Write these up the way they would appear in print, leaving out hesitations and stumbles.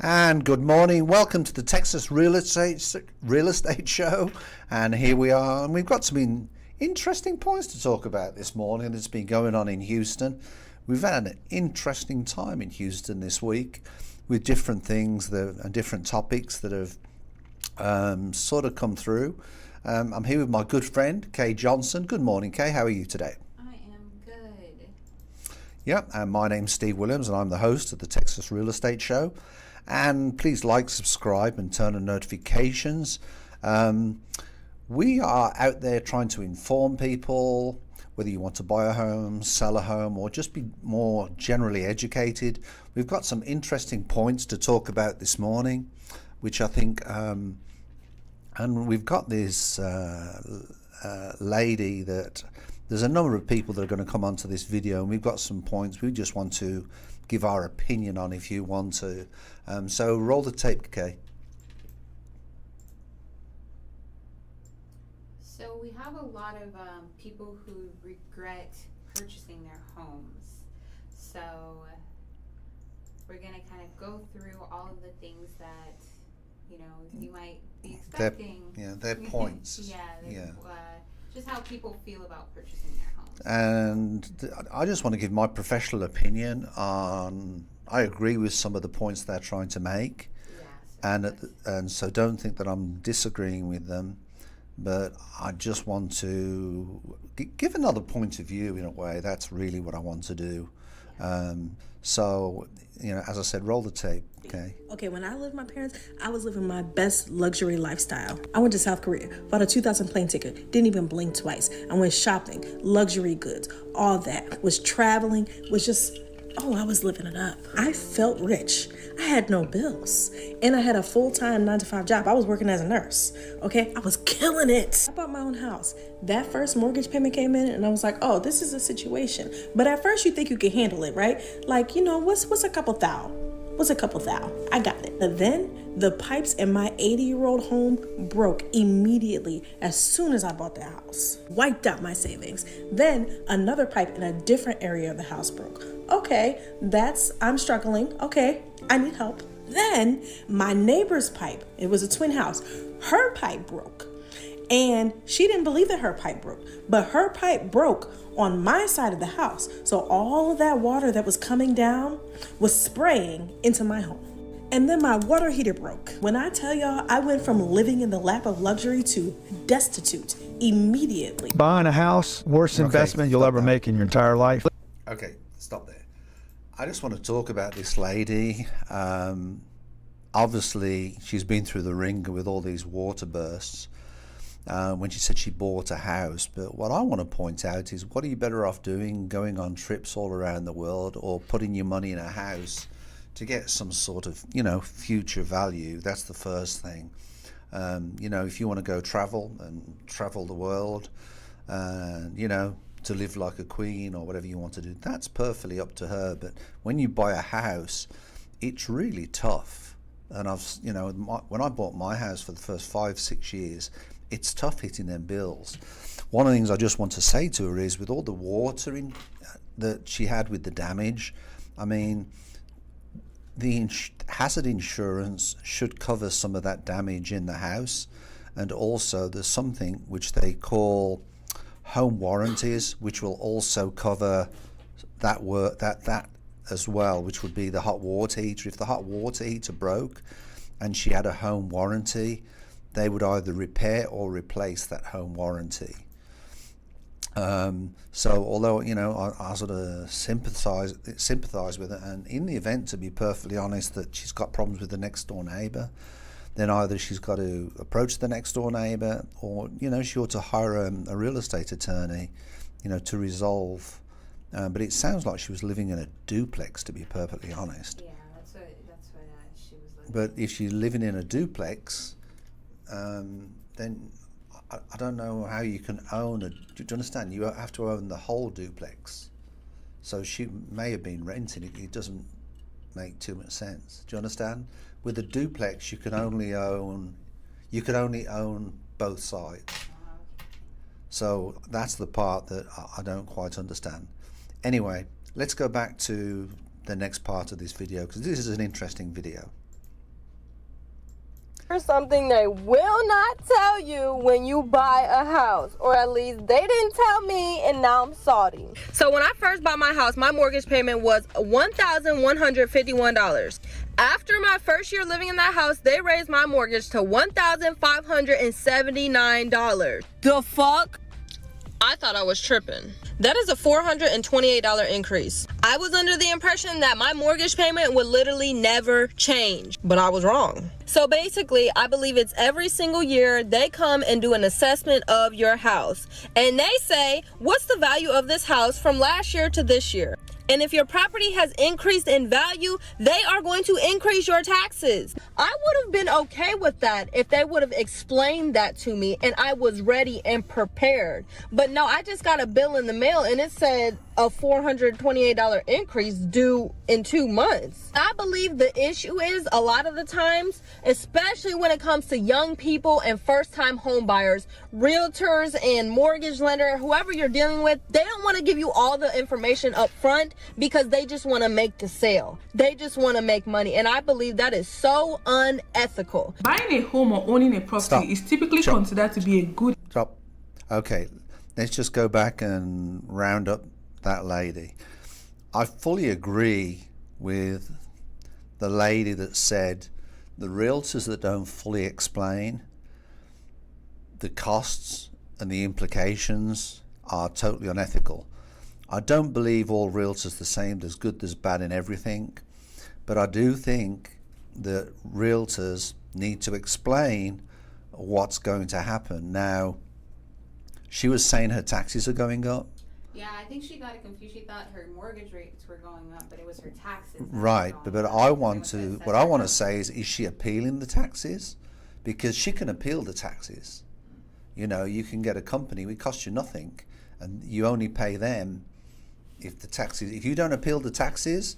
And good morning. Welcome to the Texas Real Estate Show. And here we are. And we've got some interesting points to talk about this morning that's been going on in Houston. We've had an interesting time in Houston this week with different things and different topics that have sort of come through. I'm here with my good friend, Kay Johnson. Good morning, Kay. How are you today? I am good. Yeah, and my name's Steve Williams, and I'm the host of the Texas Real Estate Show. And please like, subscribe, and turn on notifications. We are out there trying to inform people, whether you want to buy a home, sell a home, or just be more generally educated. We've got some interesting points to talk about this morning, which I think, and we've got this lady that, there's a number of people that are going to come onto this video, and we've got some points we just want to give our opinion on if you want to. So roll the tape, Kay. So we have a lot of people who regret purchasing their homes. So we're going to kind of go through all of the things that, you might be expecting. Their points. Just how people feel about purchasing their homes. And I just want to give my professional opinion on, I agree with some of the points they're trying to make. And so don't think that I'm disagreeing with them, but I just want to give another point of view in a way. That's really what I want to do. So, as I said, roll the tape, okay? Okay, when I lived with my parents, I was living my best luxury lifestyle. I went to South Korea, bought a 2,000 plane ticket, didn't even blink twice. I went shopping, luxury goods, all that. Was traveling, was just, I was living it up. I felt rich. I had no bills. And I had a full-time 9-to-5 job. I was working as a nurse, okay? I was killing it. I bought my own house. That first mortgage payment came in and I was like, oh, this is a situation. But at first you think you can handle it, right? Like, what's a couple thou? What's a couple thou? I got it. But then the pipes in my 80-year-old home broke immediately as soon as I bought the house. Wiped out my savings. Then another pipe in a different area of the house broke. Okay, I'm struggling. Okay, I need help. Then my neighbor's pipe, it was a twin house, her pipe broke. And she didn't believe that her pipe broke, but her pipe broke on my side of the house. So all of that water that was coming down was spraying into my home. And then my water heater broke. When I tell y'all, I went from living in the lap of luxury to destitute immediately. Buying a house, worst investment you'll ever make in your entire life. Okay, stop there. I just want to talk about this lady. Obviously, she's been through the ringer with all these water bursts when she said she bought a house. But what I want to point out is, what are you better off doing, going on trips all around the world, or putting your money in a house to get some sort of, future value? That's the first thing. If you want to go travel the world, to live like a queen or whatever you want to do, that's perfectly up to her. But when you buy a house, it's really tough. And when I bought my house for the first 5-6 years, it's tough hitting them bills. One of the things I just want to say to her is, with all the water that she had with the damage, the hazard insurance should cover some of that damage in the house. And also there's something which they call home warranties, which will also cover that as well, which would be the hot water heater. If the hot water heater broke and she had a home warranty, they would either repair or replace that home warranty. So although I sort of sympathize with it, and in the event, to be perfectly honest, that she's got problems with the next door neighbor, then either she's got to approach the next door neighbor, or she ought to hire a real estate attorney to resolve. But it sounds like she was living in a duplex, to be perfectly honest. Yeah, that's what she was living. But if she's living in a duplex, then I don't know how you can own do you understand? You have to own the whole duplex. So she may have been renting it. It doesn't make too much sense. Do you understand? With a duplex, you can only own both sides. So that's the part that I don't quite understand. Anyway, let's go back to the next part of this video, because this is an interesting video. Here's something they will not tell you when you buy a house, or at least they didn't tell me, and now I'm salty. So when I first bought my house, my mortgage payment was $1,151. After my first year living in that house, they raised my mortgage to $1,579. The fuck? I thought I was tripping. That is a $428 increase. I was under the impression that my mortgage payment would literally never change, but I was wrong. So basically, I believe it's every single year they come and do an assessment of your house. And they say, what's the value of this house from last year to this year? And if your property has increased in value, they are going to increase your taxes. I would have been okay with that if they would have explained that to me and I was ready and prepared. But no, I just got a bill in the mail and it said a $428 increase due in 2 months. I believe the issue is a lot of the times, especially when it comes to young people and first-time home buyers, realtors and mortgage lender, whoever you're dealing with, they don't want to give you all the information up front because they just want to make the sale. They just want to make money. And I believe that is so unethical. Buying a home or owning a property is typically considered to be a good... Stop. Okay, let's just go back and round up that lady. I fully agree with the lady that said the realtors that don't fully explain the costs and the implications are totally unethical. I don't believe all realtors are the same. There's good, there's bad in everything. But I do think that realtors need to explain what's going to happen. Now, she was saying her taxes are going up. Yeah, I think she got it confused. She thought her mortgage rates were going up, but it was her taxes. Right, but what I want to say is she appealing the taxes? Because she can appeal the taxes. You know, you can get a company, it costs you nothing, and you only pay them if the taxes. If you don't appeal the taxes,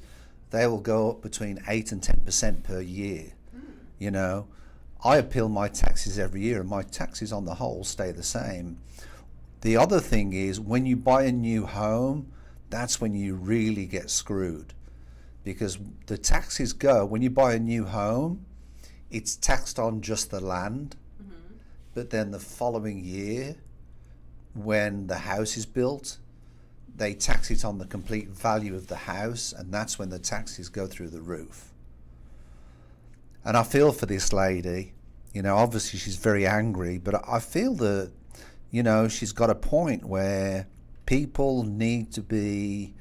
they will go up between 8 and 10% per year. You know, I appeal my taxes every year, and my taxes on the whole stay the same. The other thing is, when you buy a new home, that's when you really get screwed, because the taxes go, when you buy a new home, it's taxed on just the land, but then the following year, when the house is built, they tax it on the complete value of the house, and that's when the taxes go through the roof. And I feel for this lady, you know, obviously she's very angry, but I feel that, you know, she's got a point where people need to be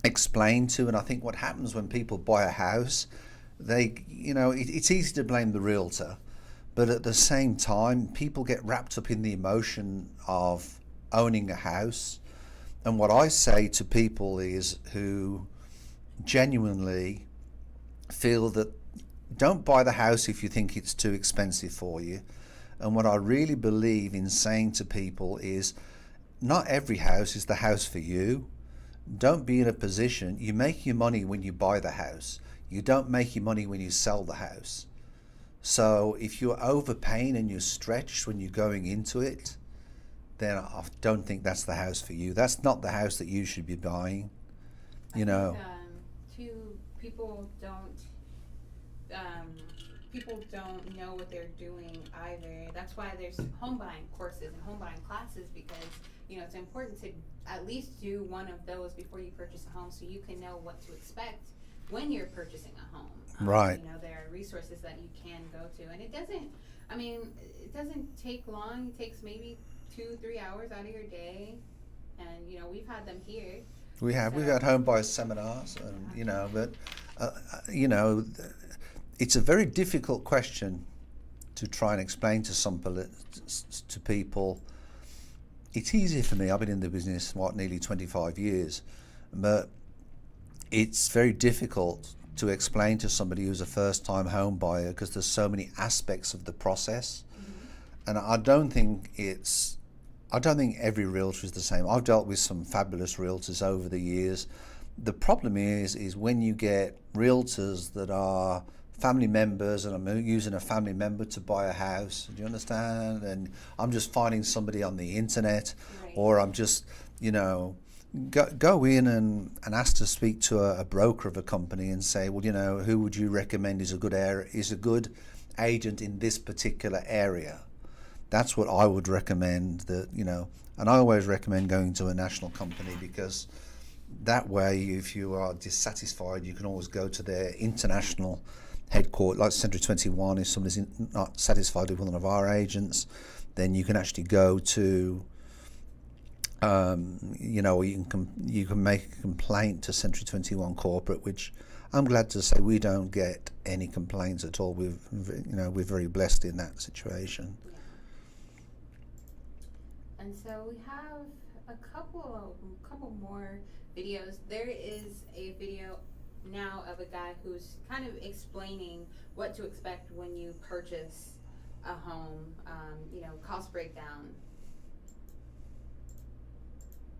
explained to. And I think what happens when people buy a house, they, you know, it's easy to blame the realtor, but at the same time, people get wrapped up in the emotion of owning a house. And what I say to people is, who genuinely feel that, don't buy the house if you think it's too expensive for you. And what I really believe in saying to people is, not every house is the house for you. Don't be in a position, you make your money when you buy the house. You don't make your money when you sell the house. So if you're overpaying and you're stretched when you're going into it, then I don't think that's the house for you. That's not the house that you should be buying. You know. People don't know what they're doing either. That's why there's home buying courses and home buying classes, because, you know, it's important to at least do one of those before you purchase a home, so you can know what to expect when you're purchasing a home. Right. You know, there are resources that you can go to, and it doesn't take long. It takes maybe 2-3 hours out of your day, and, you know, we've had them here. We've had home buyer seminars, and, you know, but you know, it's a very difficult question to try and explain to people. It's easy for me. I've been in the business, nearly 25 years, but it's very difficult to explain to somebody who's a first-time home buyer, because there's so many aspects of the process. And I don't think every realtor is the same. I've dealt with some fabulous realtors over the years. The problem is when you get realtors that are family members, and I'm using a family member to buy a house, do you understand? And I'm just finding somebody on the internet, right. Or I'm just, you know, go in and ask to speak to a broker of a company and say, well, you know, who would you recommend is a good agent in this particular area. That's what I would recommend, that, you know, and I always recommend going to a national company, because that way, if you are dissatisfied, you can always go to their international headquarters, like Century 21. If somebody's not satisfied with one of our agents, then you can actually go to, you know, you can make a complaint to Century 21 Corporate, which I'm glad to say we don't get any complaints at all. We're very blessed in that situation. And so we have a couple more videos. There is a video now of a guy who's kind of explaining what to expect when you purchase a home, cost breakdown.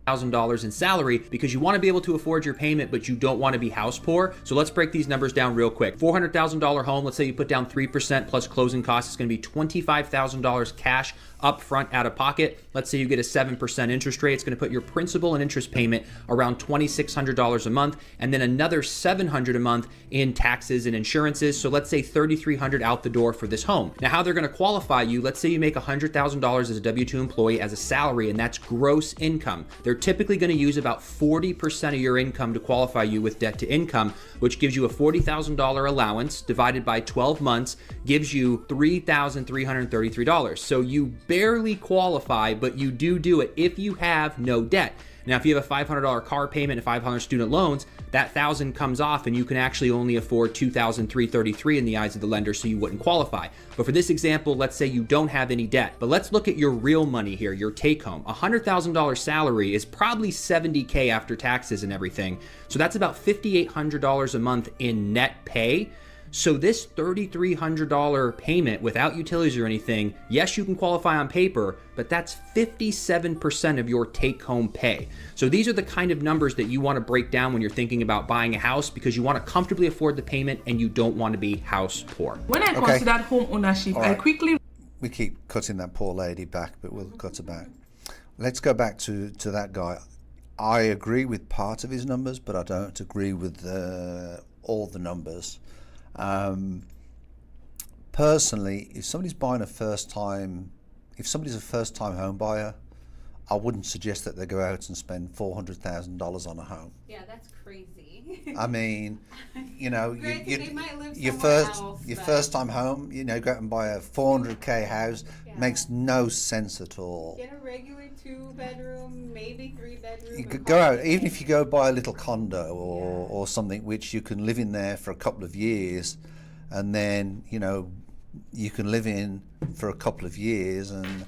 $1,000 in salary, because you want to be able to afford your payment, but you don't want to be house poor. So let's break these numbers down real quick. $400,000 home, let's say you put down 3% plus closing costs, it's going to be $25,000 cash up front out of pocket. Let's say you get a 7% interest rate. It's going to put your principal and interest payment around $2,600 a month, and then another $700 a month in taxes and insurances. So let's say $3,300 out the door for this home. Now, how they're going to qualify you, let's say you make $100,000 as a W-2 employee as a salary, and that's gross income. They're typically going to use about 40% of your income to qualify you with debt to income, which gives you a $40,000 allowance divided by 12 months, gives you $3,333. So you barely qualify, but you do it if you have no debt. Now, if you have a $500 car payment and 500 student loans, that $1,000 comes off and you can actually only afford $2,333 in the eyes of the lender, so you wouldn't qualify. But for this example, let's say you don't have any debt. But let's look at your real money here, your take home. A $100,000 salary is probably $70K after taxes and everything. So that's about $5,800 a month in net pay. So this $3,300 payment without utilities or anything, yes, you can qualify on paper, but that's 57% of your take-home pay. So these are the kind of numbers that you want to break down when you're thinking about buying a house, because you want to comfortably afford the payment and you don't want to be house poor. When I considered home ownership, All right. I quickly... We keep cutting that poor lady back, but we'll cut her back. Let's go back to that guy. I agree with part of his numbers, but I don't agree with all the numbers. Personally, if somebody's a first-time home buyer, I wouldn't suggest that they go out and spend $400,000 on a home. Yeah, that's crazy. I mean, you know, They might live your somewhere else, your but- first time home, you know, go out and buy a $400K house, makes no sense at all. Get a regular 2-bedroom, maybe 3-bedroom. You could go out, even if you go buy a little condo or something which you can live in there for a couple of years, and then, you know, you can live in for a couple of years and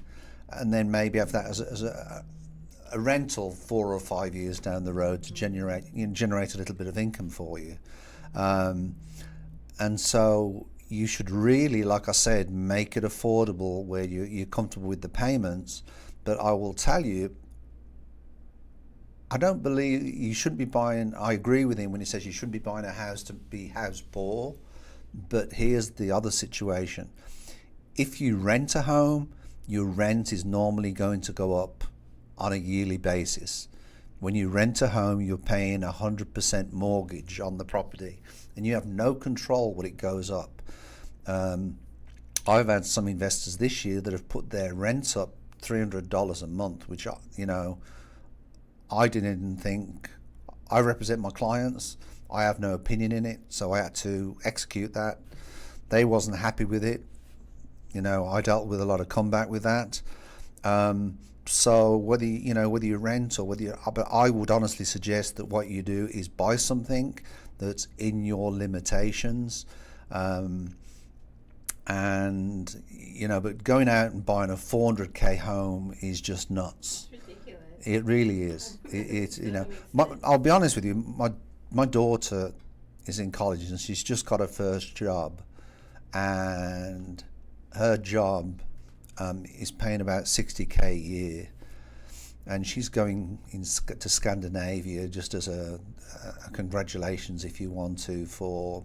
then maybe have that as a rental 4 or 5 years down the road to generate a little bit of income for you. And so you should really, like I said, make it affordable where you're comfortable with the payments. But I will tell you, I don't believe you shouldn't be buying. I agree with him when he says you shouldn't be buying a house to be house poor. But here's the other situation. If you rent a home, your rent is normally going to go up on a yearly basis. When you rent a home, you're paying 100% mortgage on the property, and you have no control when it goes up. I've had some investors this year that have put their rents up $300 a month, which, you know, I didn't think. I represent my clients. I have no opinion in it, so I had to execute that. They wasn't happy with it. You know, I dealt with a lot of combat with that. So whether you rent or but I would honestly suggest that what you do is buy something that's in your limitations. And, you know, but going out and buying a $400K home is just nuts. It's ridiculous. It really is. It's you know, I'll be honest with you. My daughter is in college and she's just got her first job, and her job is paying about $60K a year, and she's going to Scandinavia just as a congratulations, if you want to, for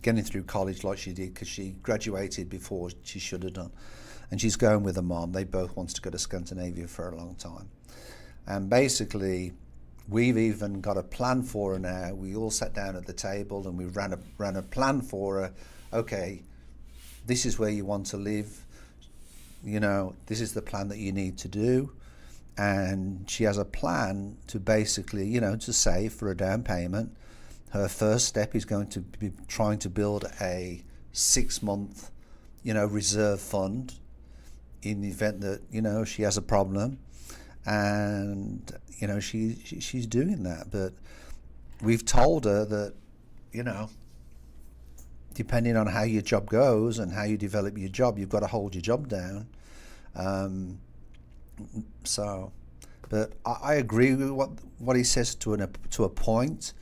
getting through college like she did, because she graduated before she should have done. And she's going with her mom. They both want to go to Scandinavia for a long time. And basically, we've even got a plan for her now. We all sat down at the table and we ran a plan for her. Okay, this is where you want to live, this is the plan that you need to do. And she has a plan to basically, to save for a down payment. Her first step is going to be trying to build a 6-month, reserve fund in the event that, she has a problem. And, she's doing that. But we've told her that, depending on how your job goes and how you develop your job, you've got to hold your job down. But I agree with what he says to a point,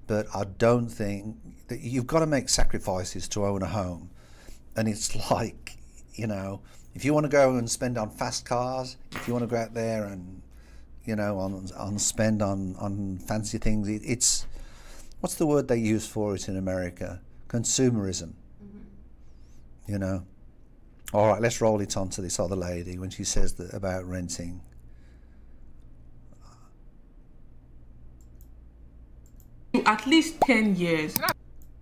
but I don't think that you've got to make sacrifices to own a home. And it's like, if you want to go and spend on fast cars, if you want to go out there and, on spend on fancy things, it's, what's the word they use for it in America? Consumerism. All right, let's roll it on to this other lady when she says that about renting. At least 10 years.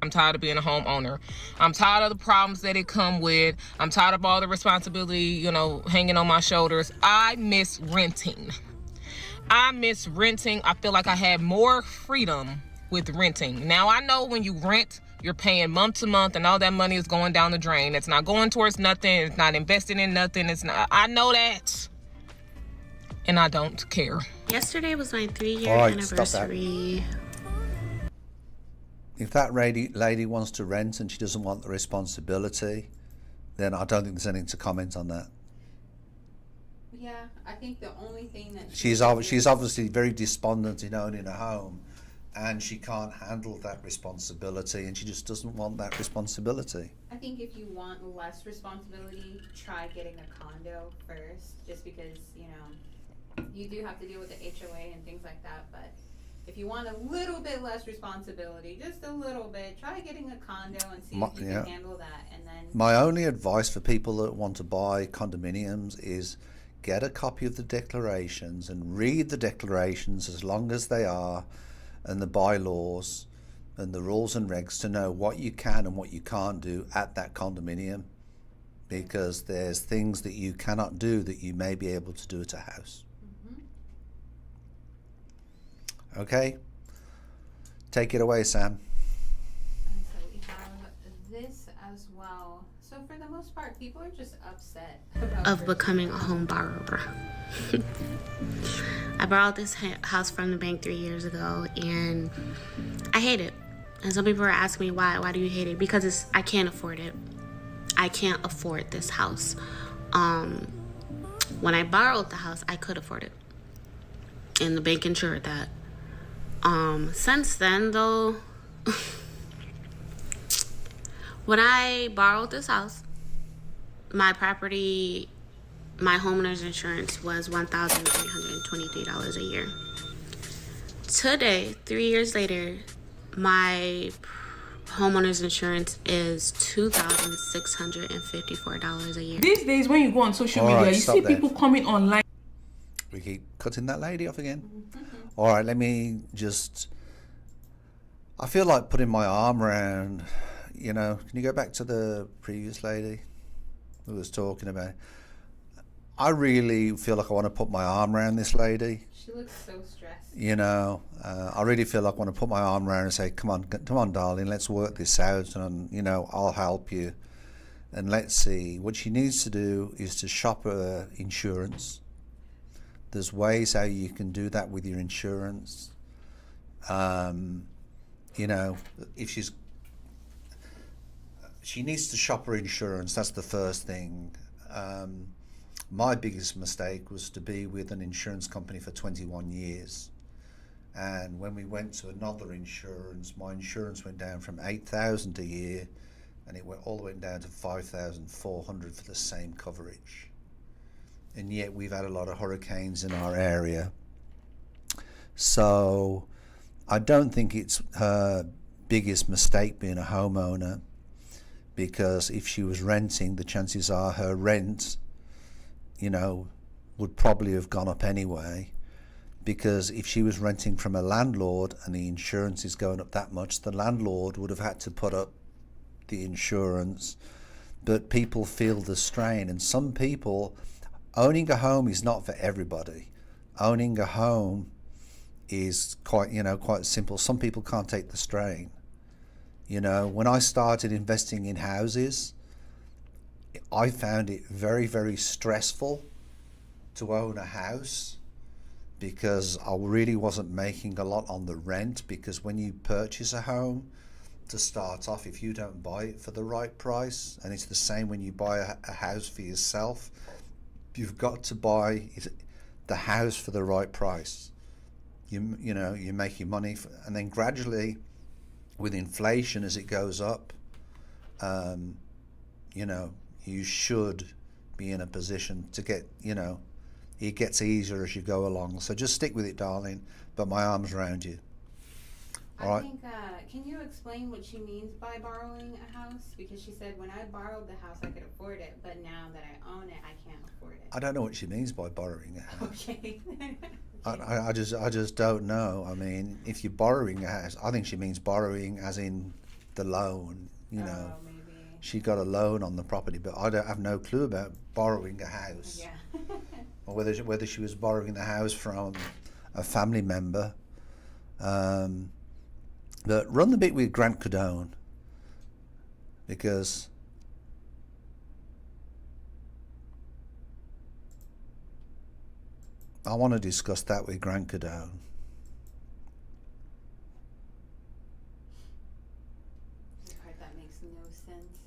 I'm tired of being a homeowner. I'm tired of the problems that it come with. I'm tired of all the responsibility, hanging on my shoulders. I miss renting. I feel like I had more freedom with renting. Now I know when you rent, you're paying month to month and all that money is going down the drain. It's not going towards nothing. It's not investing in nothing. I know that. And I don't care. Yesterday was my 3-year anniversary. If that lady wants to rent and she doesn't want the responsibility, then I don't think there's anything to comment on that. Yeah, I think the only thing that she's obviously very despondent in owning a home, and she can't handle that responsibility, and she just doesn't want that responsibility. I think if you want less responsibility, try getting a condo first, just because, you do have to deal with the HOA and things like that, but if you want a little bit less responsibility, just a little bit, try getting a condo and see if you can handle that. And then my only advice for people that want to buy condominiums is get a copy of the declarations and read the declarations as long as they are, and the bylaws and the rules and regs, to know what you can and what you can't do at that condominium, because there's things that you cannot do that you may be able to do at a house. Okay, take it away, Sam. And so we have this as well. So for the most part, people are just upset of becoming a home borrower. I borrowed this house from the bank 3 years ago, and I hate it. And some people are asking me why. Why do you hate it? Because I can't afford it. I can't afford this house. When I borrowed the house, I could afford it, and the bank insured that. Since then, though, when I borrowed this house, my homeowner's insurance was $1,323 a year. Today, 3 years later, my homeowner's insurance is $2,654 a year. These days, when you go on social media, you see people coming online. We keep cutting that lady off again. All right, let me just, I feel like putting my arm around, can you go back to the previous lady who was talking about? I really feel like I want to put my arm around this lady. She looks so stressed. I really feel like I want to put my arm around her and say, come on, darling, let's work this out, and, I'll help you. And let's see. What she needs to do is to shop her insurance. There's ways how you can do that with your insurance. If she needs to shop her insurance, that's the first thing. My biggest mistake was to be with an insurance company for 21 years. And when we went to another insurance, my insurance went down from $8,000 a year, and it went all the way down to $5,400 for the same coverage. And yet we've had a lot of hurricanes in our area. So I don't think it's her biggest mistake being a homeowner, because if she was renting, the chances are her rent, would probably have gone up anyway. Because if she was renting from a landlord and the insurance is going up that much, the landlord would have had to put up the insurance but people feel the strain. And some people, owning a home is not for everybody. Owning a home is quite simple. Some people can't take the strain. When I started investing in houses, I found it very, very stressful to own a house because I really wasn't making a lot on the rent, because when you purchase a home, to start off, if you don't buy it for the right price, and it's the same when you buy a house for yourself, you've got to buy the house for the right price. You make your money, and then gradually, with inflation as it goes up, you should be in a position to get, it gets easier as you go along. So just stick with it, darling. But my arm's around you. All right. Can you explain what she means by borrowing a house? Because she said, when I borrowed the house, I could afford it, but now that I own it, I can't afford it. I don't know what she means by borrowing a house. Okay. I just don't know. I mean, if you're borrowing a house, I think she means borrowing as in the loan. Maybe. She got a loan on the property, but I have no clue about borrowing a house. Yeah. Or whether she was borrowing the house from a family member. But run the bit with Grant Cardone, because I want to discuss that with Grant Cardone. The part that makes no sense.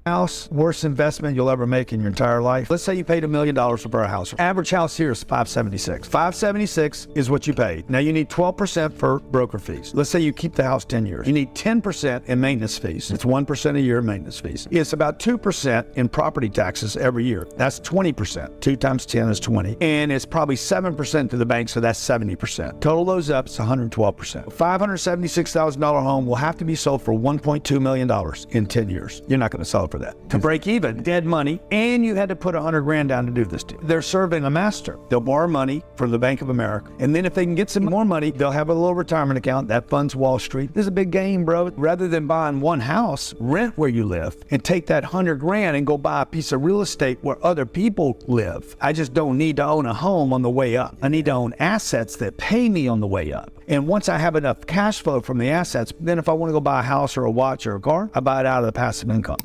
House, worst investment you'll ever make in your entire life. Let's say you paid $1 million for a house. Average house here is $576. $576 is what you paid. Now you need 12% for broker fees. Let's say you keep the house 10 years. You need 10% in maintenance fees. It's 1% a year in maintenance fees. It's about 2% in property taxes every year. That's 20%. 2 times 10 is 20. And it's probably 7% to the bank, so that's 70%. Total those up, it's 112%. $576,000 home will have to be sold for $1.2 million in 10 years. You're not going to sell it for that. To break even, dead money, and you had to put $100,000 down to do this deal. They're serving a master. They'll borrow money from the Bank of America, and then if they can get some more money, they'll have a little retirement account that funds Wall Street. This is a big game, bro. Rather than buying one house, rent where you live, and take that $100,000 and go buy a piece of real estate where other people live. I just don't need to own a home on the way up. I need to own assets that pay me on the way up. And once I have enough cash flow from the assets, then if I want to go buy a house or a watch or a car, I buy it out of the passive income.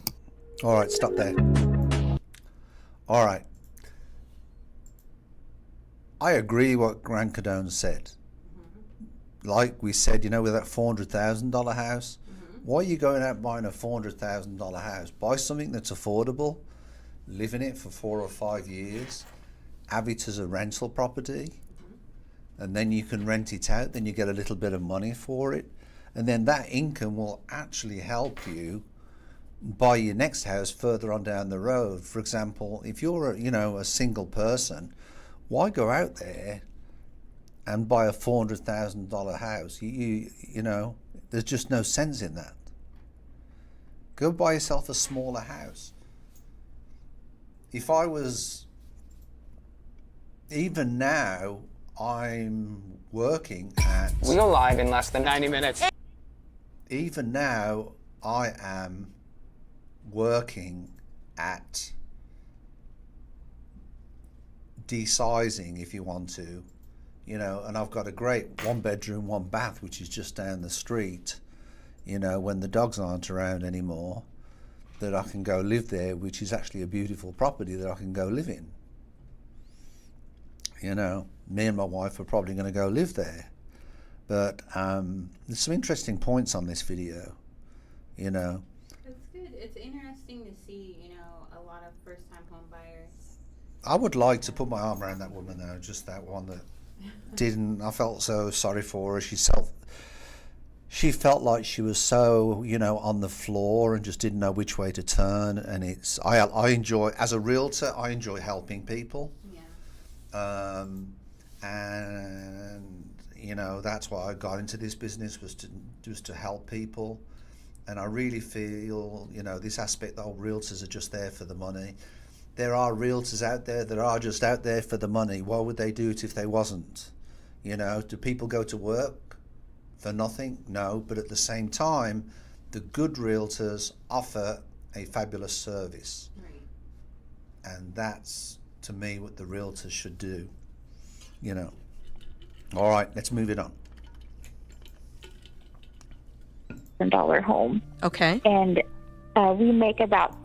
All right, stop there. All right. I agree what Grant Cardone said. Like we said, with that $400,000 house, why are you going out buying a $400,000 house? Buy something that's affordable, live in it for 4 or 5 years, have it as a rental property, and then you can rent it out, then you get a little bit of money for it, and then that income will actually help you buy your next house further on down the road. For example, if you're a single person, why go out there and buy a $400,000 house? There's just no sense in that. Go buy yourself a smaller house. Even now, I'm working at... We go live in less than 90 minutes. Even now, I am working at desizing, if you want to, and I've got a great 1-bedroom, 1-bath, which is just down the street, when the dogs aren't around anymore, that I can go live there, which is actually a beautiful property that I can go live in. Me and my wife are probably going to go live there. But there's some interesting points on this video, It's good. It's interesting to see, a lot of first-time home buyers. I would like to put my arm around that woman though, just that one that didn't. I felt so sorry for her. She felt like she was so, on the floor and just didn't know which way to turn. And I enjoy, as a realtor, I enjoy helping people. Yeah. And that's why I got into this business, was to help people. And I really feel, this aspect that all realtors are just there for the money. There are realtors out there that are just out there for the money. Why would they do it if they wasn't? Do people go to work for nothing? No, but at the same time, the good realtors offer a fabulous service. Right. And that's, to me, what the realtor should do. You know. All right, let's move it on. $1,000 home. Okay. And we make about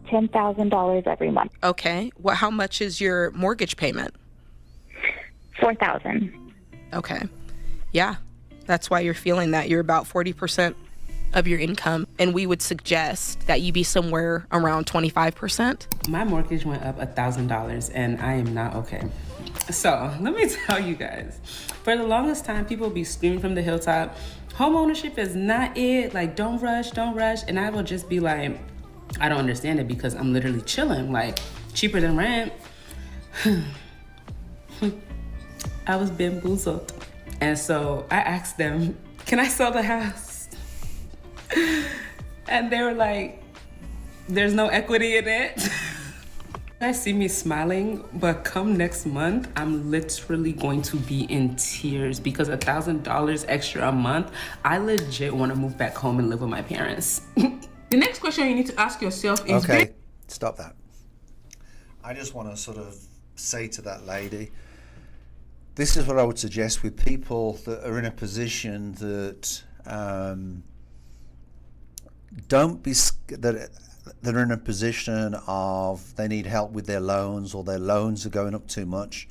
$10,000 every month. Okay. How much is your mortgage payment? $4,000. Okay. Yeah. That's why you're feeling that. You're about 40% of your income. And we would suggest that you be somewhere around 25%. My mortgage went up $1,000 and I am not okay. So let me tell you guys, for the longest time, people be screaming from the hilltop, home ownership is not it. Like, don't rush. And I will just be like, I don't understand it because I'm literally chilling, like cheaper than rent. I was bamboozled. And so I asked them, can I sell the house? And they were like, there's no equity in it. You guys see me smiling, but come next month, I'm literally going to be in tears because $1,000 extra a month, I legit want to move back home and live with my parents. The next question you need to ask yourself is... Okay, stop that. I just want to sort of say to that lady, this is what I would suggest with people that are in a position that that are in a position of they need help with their loans or their loans are going up too much.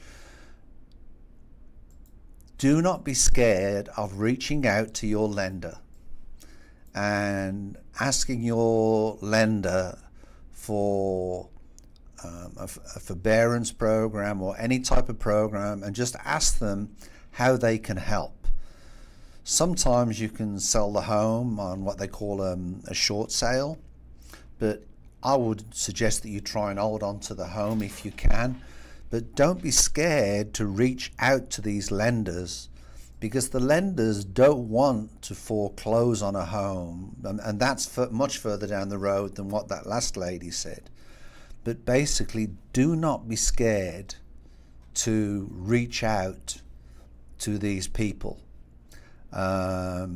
Do not be scared of reaching out to your lender and asking your lender for a forbearance program or any type of program, and just ask them how they can help. Sometimes you can sell the home on what they call a short sale, but I would suggest that you try and hold on to the home if you can. But don't be scared to reach out to these lenders, because the lenders don't want to foreclose on a home, and that's much further down the road than what that last lady said. But basically, do not be scared to reach out to these people. I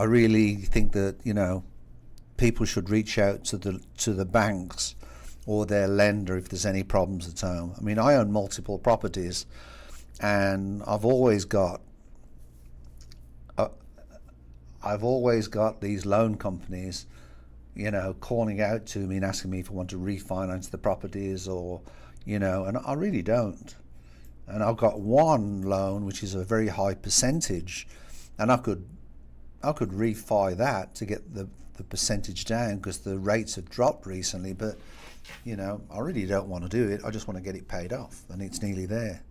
really think that, you know, people should reach out to the banks or their lender if there's any problems at home. I mean, I own multiple properties, and I've always got these loan companies, you know, calling out to me and asking me if I want to refinance the properties, or, you know, and I really don't. And I've got one loan which is a very high percentage, and I could refi that to get the percentage down because the rates have dropped recently. But, you know, I really don't want to do it. I just want to get it paid off, and it's nearly there.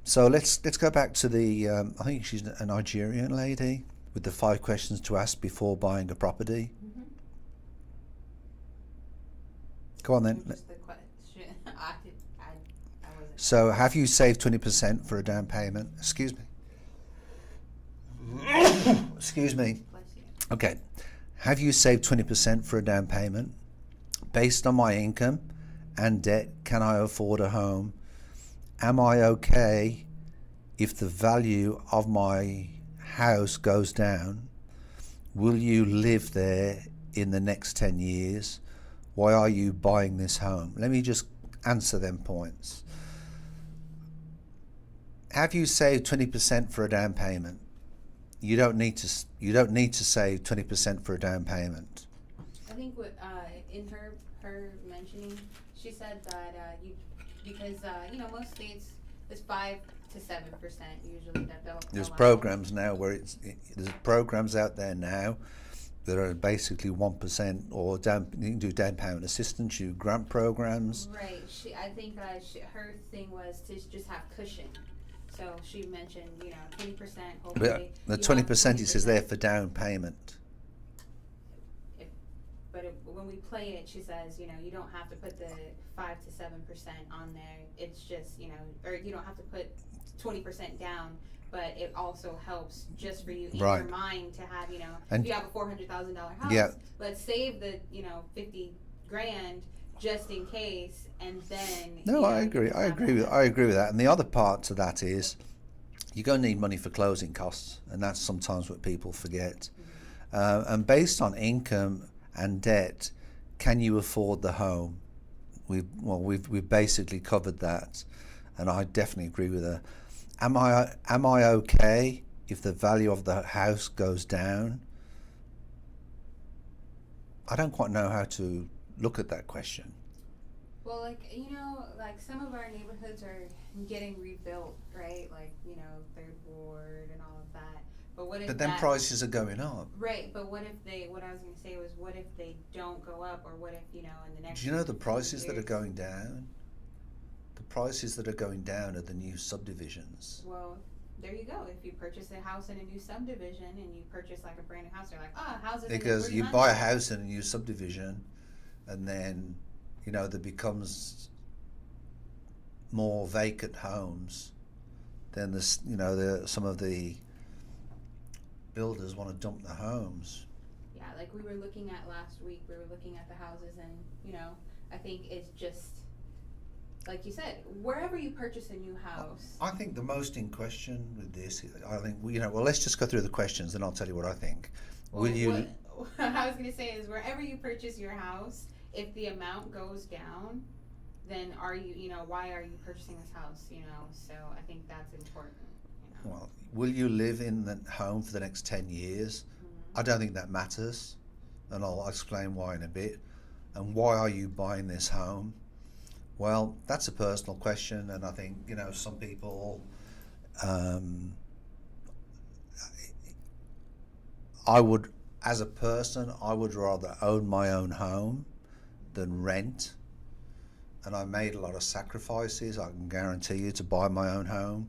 So let's go back to the I think she's a Nigerian lady with the 5 questions to ask before buying a property. Mm-hmm. Go on then. Just the question. I wasn't. So have you saved 20% for a down payment? Excuse me. Excuse me. Bless you. Okay. Have you saved 20% for a down payment? Based on my income and debt, can I afford a home? Am I okay if the value of my house goes down? Will you live there in the next 10 years? Why are you buying this home? Let me just answer them points. Have you saved 20% for a down payment? You don't need to save 20% for a down payment. I think what in her mentioning, she said that because you know, most states it's 5 to 7% usually that they'll There's allow. programs now where there's programs out there now that are basically 1% or down. You can do down payment assistance, you grant programs. Right. I think her thing was to just have cushion. So she mentioned, you know, 20%. Hopefully, But the 20% it says there for down payment. But when we play it, she says, you know, you don't have to put the 5 to 7% on there. It's just, you know, or you don't have to put 20% down. But it also helps just for you in Right. your mind to have, you know, And if you have a $400,000 house, yeah. let's save the, you know, 50 grand just in case, and then. No, I agree. I agree with that. And the other part to that is you're going to need money for closing costs, and that's sometimes what people forget. And based on income and debt, can you afford the home? We've basically covered that, and I definitely agree with her. Am I okay if the value of the house goes down? I don't quite know how to look at that question. Well, like, you know, like some of our neighborhoods are getting rebuilt, right? Like, you know, Third Ward and all of that. But what if But then prices are going up. Right, but what if what I was going to say was, what if they don't go up, or what if, you know, in the next... Do you know the prices that are going down? The prices that are going down are the new subdivisions. Well, there you go. If you purchase a house in a new subdivision and you purchase like a brand new house, they're like, oh, houses... Because you buy a house in a new subdivision, and then, you know, there becomes more vacant homes. Then there's, you know, some of the builders want to dump the homes. Yeah, like we were looking at last week, we were looking at the houses, and, you know, I think it's just, like you said, wherever you purchase a new house. I think the most in question with this, I think, you know, well, let's just go through the questions, and I'll tell you what I think. Well, Will you... What I was going to say is, wherever you purchase your house, if the amount goes down, then why are you purchasing this house, you know? So I think that's important, you know. Well, will you live in the home for the next 10 years? I don't think that matters, and I'll explain why in a bit. And why are you buying this home? Well, that's a personal question, and I think, you know, some people, I would, as a person, I would rather own my own home than rent. And I made a lot of sacrifices, I can guarantee you, to buy my own home.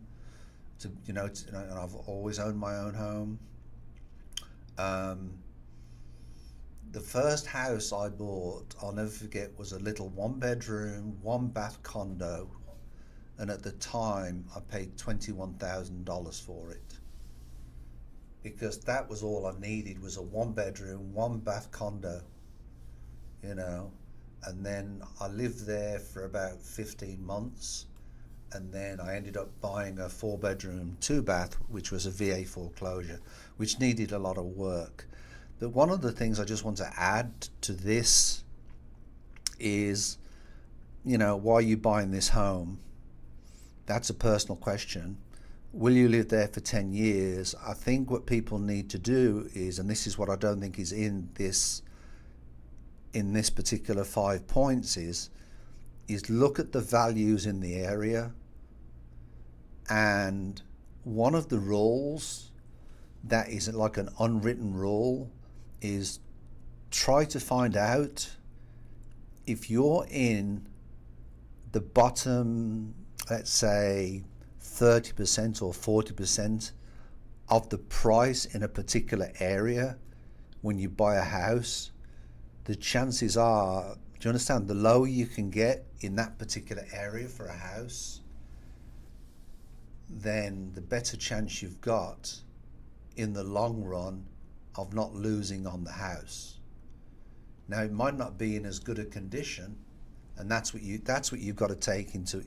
And I've always owned my own home. The first house I bought, I'll never forget, was a little 1-bedroom, 1-bath condo, and at the time I paid $21,000 for it, because that was all I needed, was a 1-bedroom, 1-bath condo, you know. And then I lived there for about 15 months, and then I ended up buying a 4-bedroom, 2-bath, which was a VA foreclosure, which needed a lot of work. But one of the things I just want to add to this is, you know, why are you buying this home? That's a personal question. Will you live there for 10 years? I think what people need to do is, and this is what I don't think is in this particular 5 points, is look at the values in the area. And one of the rules that is like an unwritten rule is try to find out if you're in the bottom, let's say 30% or 40% of the price in a particular area when you buy a house. The chances are, do you understand, the lower you can get in that particular area for a house, then the better chance you've got in the long run of not losing on the house. Now, it might not be in as good a condition, and that's what you've got to take into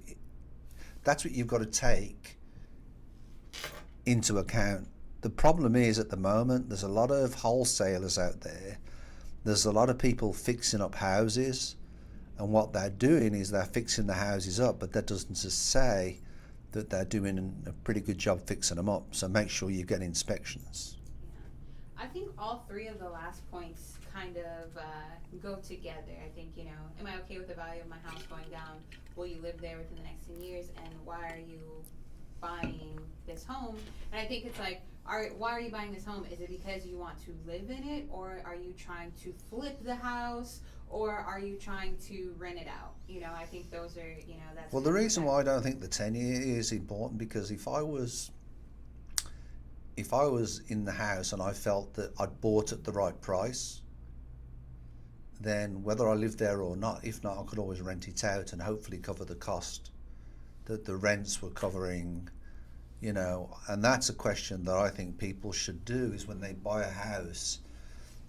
account. The problem is, at the moment, there's a lot of wholesalers out there. There's a lot of people fixing up houses, and what they're doing is they're fixing the houses up, but that doesn't just say that they're doing a pretty good job fixing them up. So make sure you get inspections. I think all 3 of the last points kind of go together. I think, you know, am I okay with the value of my house going down? Will you live there within the next 10 years? And why are you buying this home? And I think it's like, why are you buying this home? Is it because you want to live in it, or are you trying to flip the house, or are you trying to rent it out? You know, I think those are, you know, that's... Well, the reason why I don't think the 10-year is important, because if I was in the house and I felt that I'd bought at the right price, then whether I lived there or not, if not, I could always rent it out and hopefully cover the cost that the rents were covering, you know. And that's a question that I think people should do, is when they buy a house,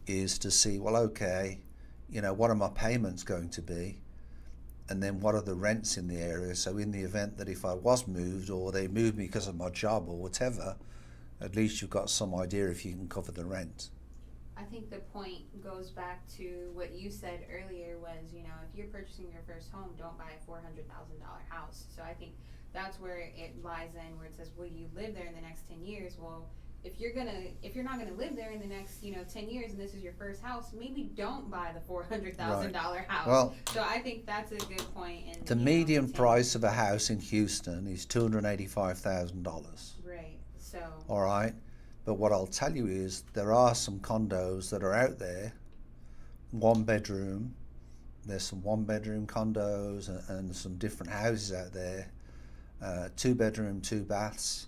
is to see, well, okay, you know, what are my payments going to be? And then what are the rents in the area? So in the event that if I was moved, or they moved me because of my job or whatever, at least you've got some idea if you can cover the rent. I think the point goes back to what you said earlier was, you know, if you're purchasing your first home, don't buy a $400,000 house. So I think that's where it lies in, where it says, will you live there in the next 10 years? Well, if you're not gonna live there in the next, 10 years, and this is your first house, maybe don't buy the $400,000 house. Well, so I think that's a good point. And the median price of a house in Houston is $285,000. Right. So. All right. But what I'll tell you is there are some condos that are out there, one bedroom. There's some one bedroom condos and some different houses out there, 2 bedroom, 2 baths.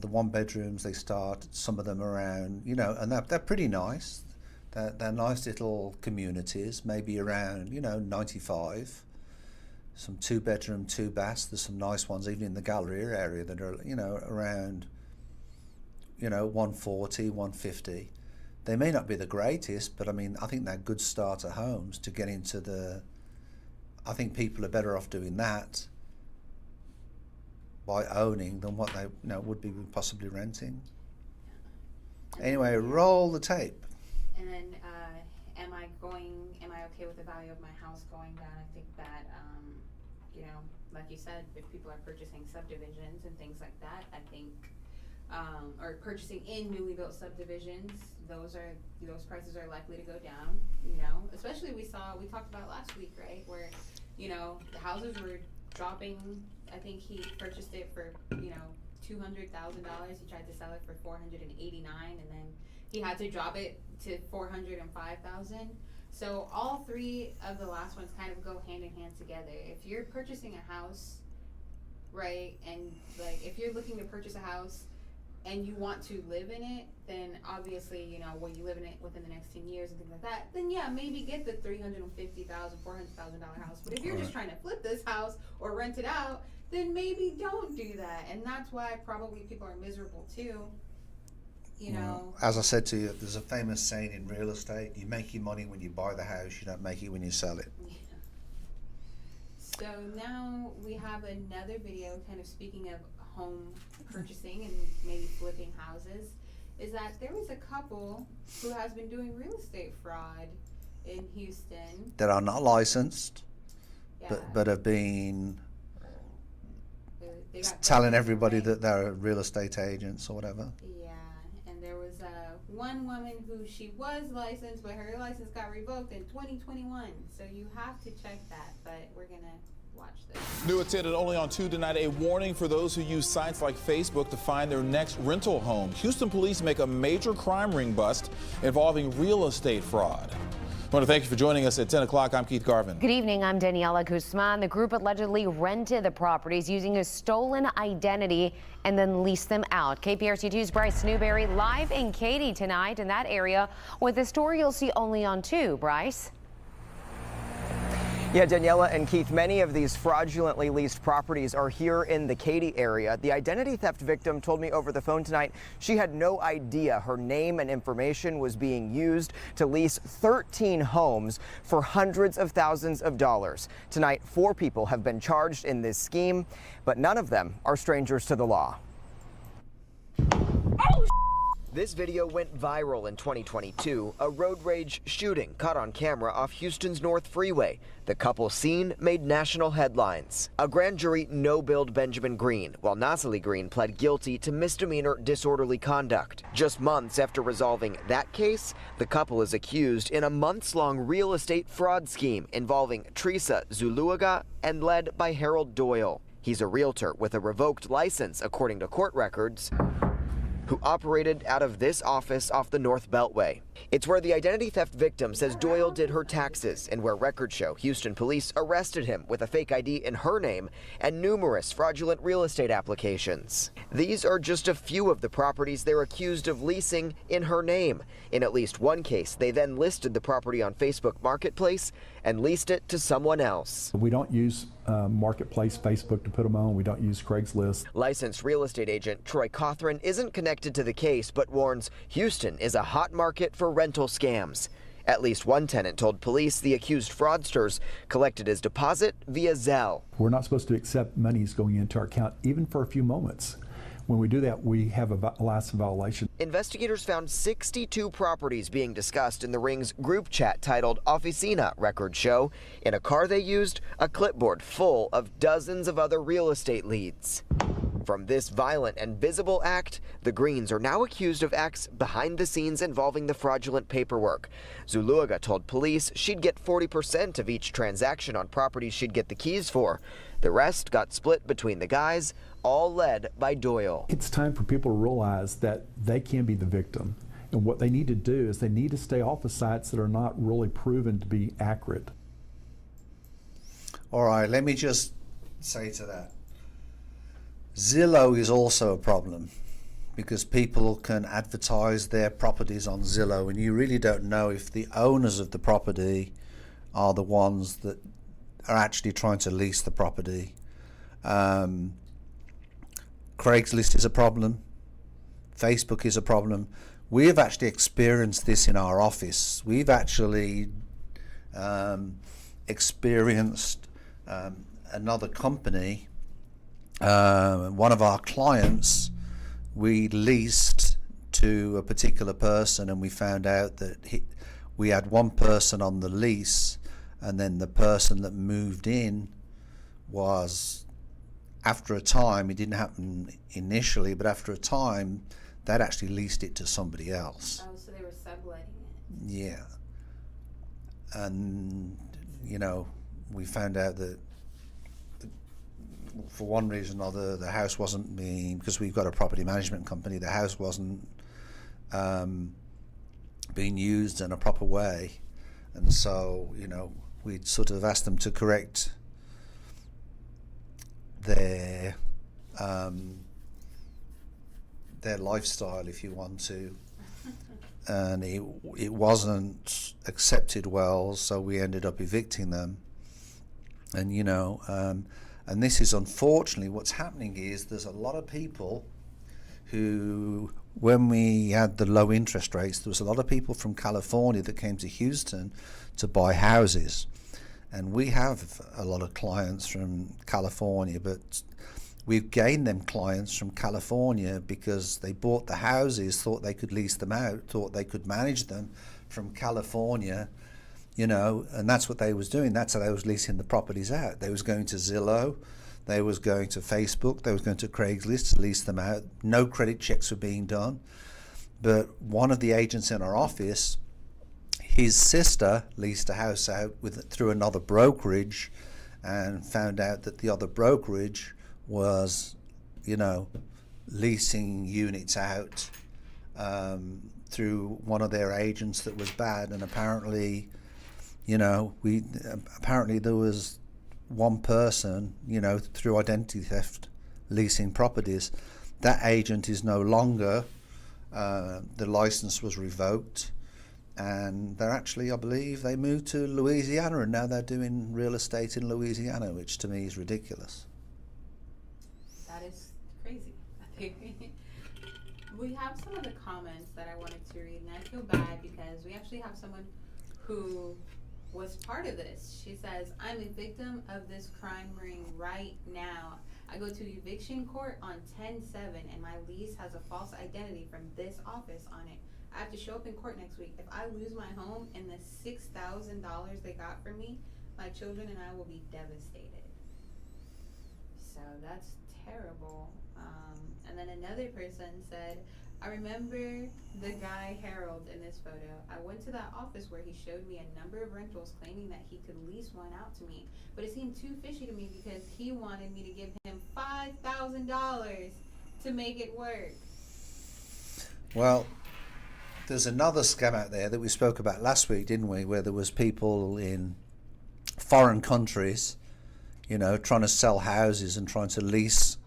The 1 bedrooms, they start, some of them around, and they're pretty nice. They're nice little communities, maybe around, 95. Some 2 bedroom, 2 baths. There's some nice ones even in the Galleria area that are, around, 140, 150. They may not be the greatest, but I mean, I think they're good starter homes to get into I think people are better off doing that by owning than what they would be possibly renting. Anyway, roll the tape. And then, am I okay with the value of my house going down? I think that, like you said, if people are purchasing subdivisions and things like that, I think, or purchasing in newly built subdivisions, those prices are likely to go down, especially we talked about last week, right? Where, the houses were dropping. I think he purchased it for, $200,000. He tried to sell it for $489,000, and then he had to drop it to $405,000. So all three of the last ones kind of go hand in hand together. If you're purchasing a house, right, and like if you're looking to purchase a house and you want to live in it, then obviously, will you live in it within the next 10 years and things like that, then yeah, maybe get the $350,000, $400,000 house. But if you're just trying to flip this house or rent it out, then maybe don't do that. And that's why probably people are miserable too. As I said to you, there's a famous saying in real estate: you make your money when you buy the house, you don't make it when you sell it. Yeah. So now we have another video kind of speaking of home purchasing and maybe flipping houses, is that there was a couple who has been doing real estate fraud in Houston. That are not licensed, Yeah. but have been They got telling everybody that they're real estate agents or whatever. Yeah, and there was one woman who she was licensed, but her license got revoked in 2021. So you have to check that, but we're gonna watch this. New attended only on 2 tonight. A warning for those who use sites like Facebook to find their next rental home. Houston police make a major crime ring bust involving real estate fraud. I want to thank you for joining us at 10 o'clock. I'm Keith Garvin. Good evening. I'm Daniela Guzman. The group allegedly rented the properties using a stolen identity and then leased them out. KPRC2's Bryce Newberry live in Katy tonight in that area with a story you'll see only on 2. Bryce? Yeah, Daniela and Keith, many of these fraudulently leased properties are here in the Katy area. The identity theft victim told me over the phone tonight she had no idea her name and information was being used to lease 13 homes for hundreds of thousands of dollars. Tonight, 4 people have been charged in this scheme, but none of them are strangers to the law. Oh! This video went viral in 2022, a road rage shooting caught on camera off Houston's North Freeway. The couple seen made national headlines. A grand jury no-billed Benjamin Green, while Nasali Green pled guilty to misdemeanor disorderly conduct. Just months after resolving that case, the couple is accused in a months-long real estate fraud scheme involving Teresa Zuluaga and led by Harold Doyle. He's a realtor with a revoked license, according to court records, who operated out of this office off the North Beltway. It's where the identity theft victim says Doyle did her taxes and where records show Houston police arrested him with a fake ID in her name and numerous fraudulent real estate applications. These are just a few of the properties they're accused of leasing in her name. In at least one case, they then listed the property on Facebook Marketplace and leased it to someone else. We don't use Marketplace Facebook to put them on. We don't use Craigslist. Licensed real estate agent Troy Cothran isn't connected to the case, but warns Houston is a hot market for rental scams. At least one tenant told police the accused fraudsters collected his deposit via Zelle. We're not supposed to accept monies going into our account, even for a few moments. When we do that, we have a license violation. Investigators found 62 properties being discussed in the ring's group chat titled Oficina, records show. In a car they used, a clipboard full of dozens of other real estate leads. From this violent and visible act, the Greens are now accused of acts behind the scenes involving the fraudulent paperwork. Zuluaga told police she'd get 40% of each transaction on properties she'd get the keys for. The rest got split between the guys, all led by Doyle. It's time for people to realize that they can be the victim. And what they need to do is they need to stay off of sites that are not really proven to be accurate. All right, let me just say to that. Zillow is also a problem because people can advertise their properties on Zillow and you really don't know if the owners of the property are the ones that are actually trying to lease the property. Craigslist is a problem. Facebook is a problem. We have actually experienced this in our office. We've actually experienced another company. One of our clients, we leased to a particular person and we found out that we had one person on the lease and then the person that moved in was, after a time, it didn't happen initially, but after a time they'd actually leased it to somebody else. Oh, so they were subletting it. Yeah. And, you know, we found out that for one reason or other, the house wasn't being, because we've got a property management company, the house wasn't being used in a proper way. And so, you know, we'd sort of asked them to correct their lifestyle, if you want to. And it wasn't accepted well, so we ended up evicting them. And, you know, and this is unfortunately what's happening is there's a lot of people who, when we had the low interest rates, there was a lot of people from California that came to Houston to buy houses. And we have a lot of clients from California, but we've gained them clients from California because they bought the houses, thought they could lease them out, thought they could manage them from California. You know, and that's what they was doing. That's how they was leasing the properties out. They was going to Zillow, they was going to Facebook, they was going to Craigslist to lease them out. No credit checks were being done. But one of the agents in our office, his sister leased a house out through another brokerage and found out that the other brokerage was, you know, leasing units out through one of their agents that was bad. And apparently, you know, apparently there was one person, you know, through identity theft leasing properties. That agent is no longer, the license was revoked, and they're actually, I believe, they moved to Louisiana and now they're doing real estate in Louisiana, which to me is ridiculous. That is crazy. We have some of the comments that I wanted to read, and I feel bad because we actually have someone who was part of this. She says, I'm a victim of this crime ring right now. I go to eviction court on 10/7 and my lease has a false identity from this office on it. I have to show up in court next week. If I lose my home and the $6,000 they got from me, my children and I will be devastated. So that's terrible. And then another person said, I remember the guy Harold in this photo. I went to that office where he showed me a number of rentals claiming that he could lease one out to me, but it seemed too fishy to me because he wanted me to give him $5,000 to make it work. Well, there's another scam out there that we spoke about last week, didn't we, where there was people in foreign countries, you know, trying to sell houses and trying to lease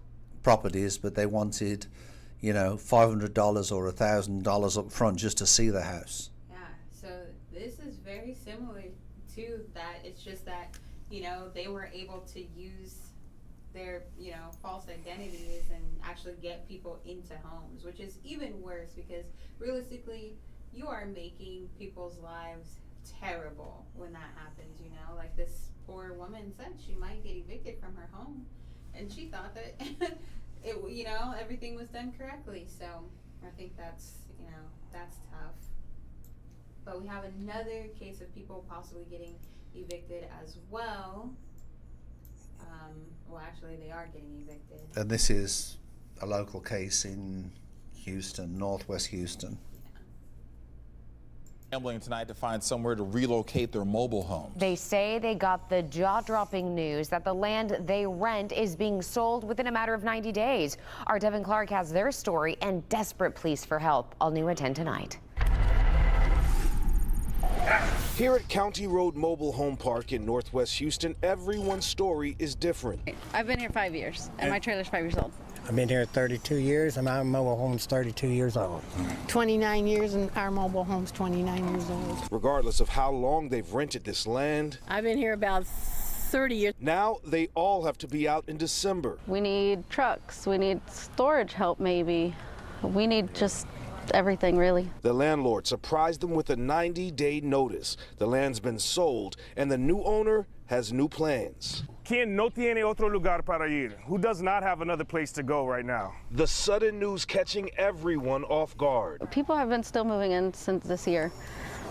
properties, but they wanted, you know, $500 or $1,000 up front just to see the house. Yeah, so this is very similar to that. It's just that, you know, they were able to use their, you know, false identities and actually get people into homes, which is even worse because realistically, you are making people's lives terrible when that happens, you know? Like this poor woman said she might get evicted from her home, and she thought that everything was done correctly. So I think that's tough. But we have another case of people possibly getting evicted as well. Well, actually, they are getting evicted. And this is a local case in Houston, northwest Houston. Scrambling tonight to find somewhere to relocate their mobile home. They say they got the jaw-dropping news that the land they rent is being sold within a matter of 90 days. Our Devin Clark has their story and desperate pleas for help. All new at 10 tonight. Here at County Road Mobile Home Park in Northwest Houston, everyone's story is different. I've been here 5 years, and my trailer's 5 years old. I've been here 32 years, and my mobile home's 32 years old. 29 years, and our mobile home's 29 years old. Regardless of how long they've rented this land, I've been here about 30 years. Now they all have to be out in December. We need trucks, we need storage help maybe. We need just everything, really. The landlord surprised them with a 90-day notice. The land's been sold, and the new owner has new plans. ¿Quién no tiene otro lugar para ir? Who does not have another place to go right now? The sudden news catching everyone off guard. People have been still moving in since this year.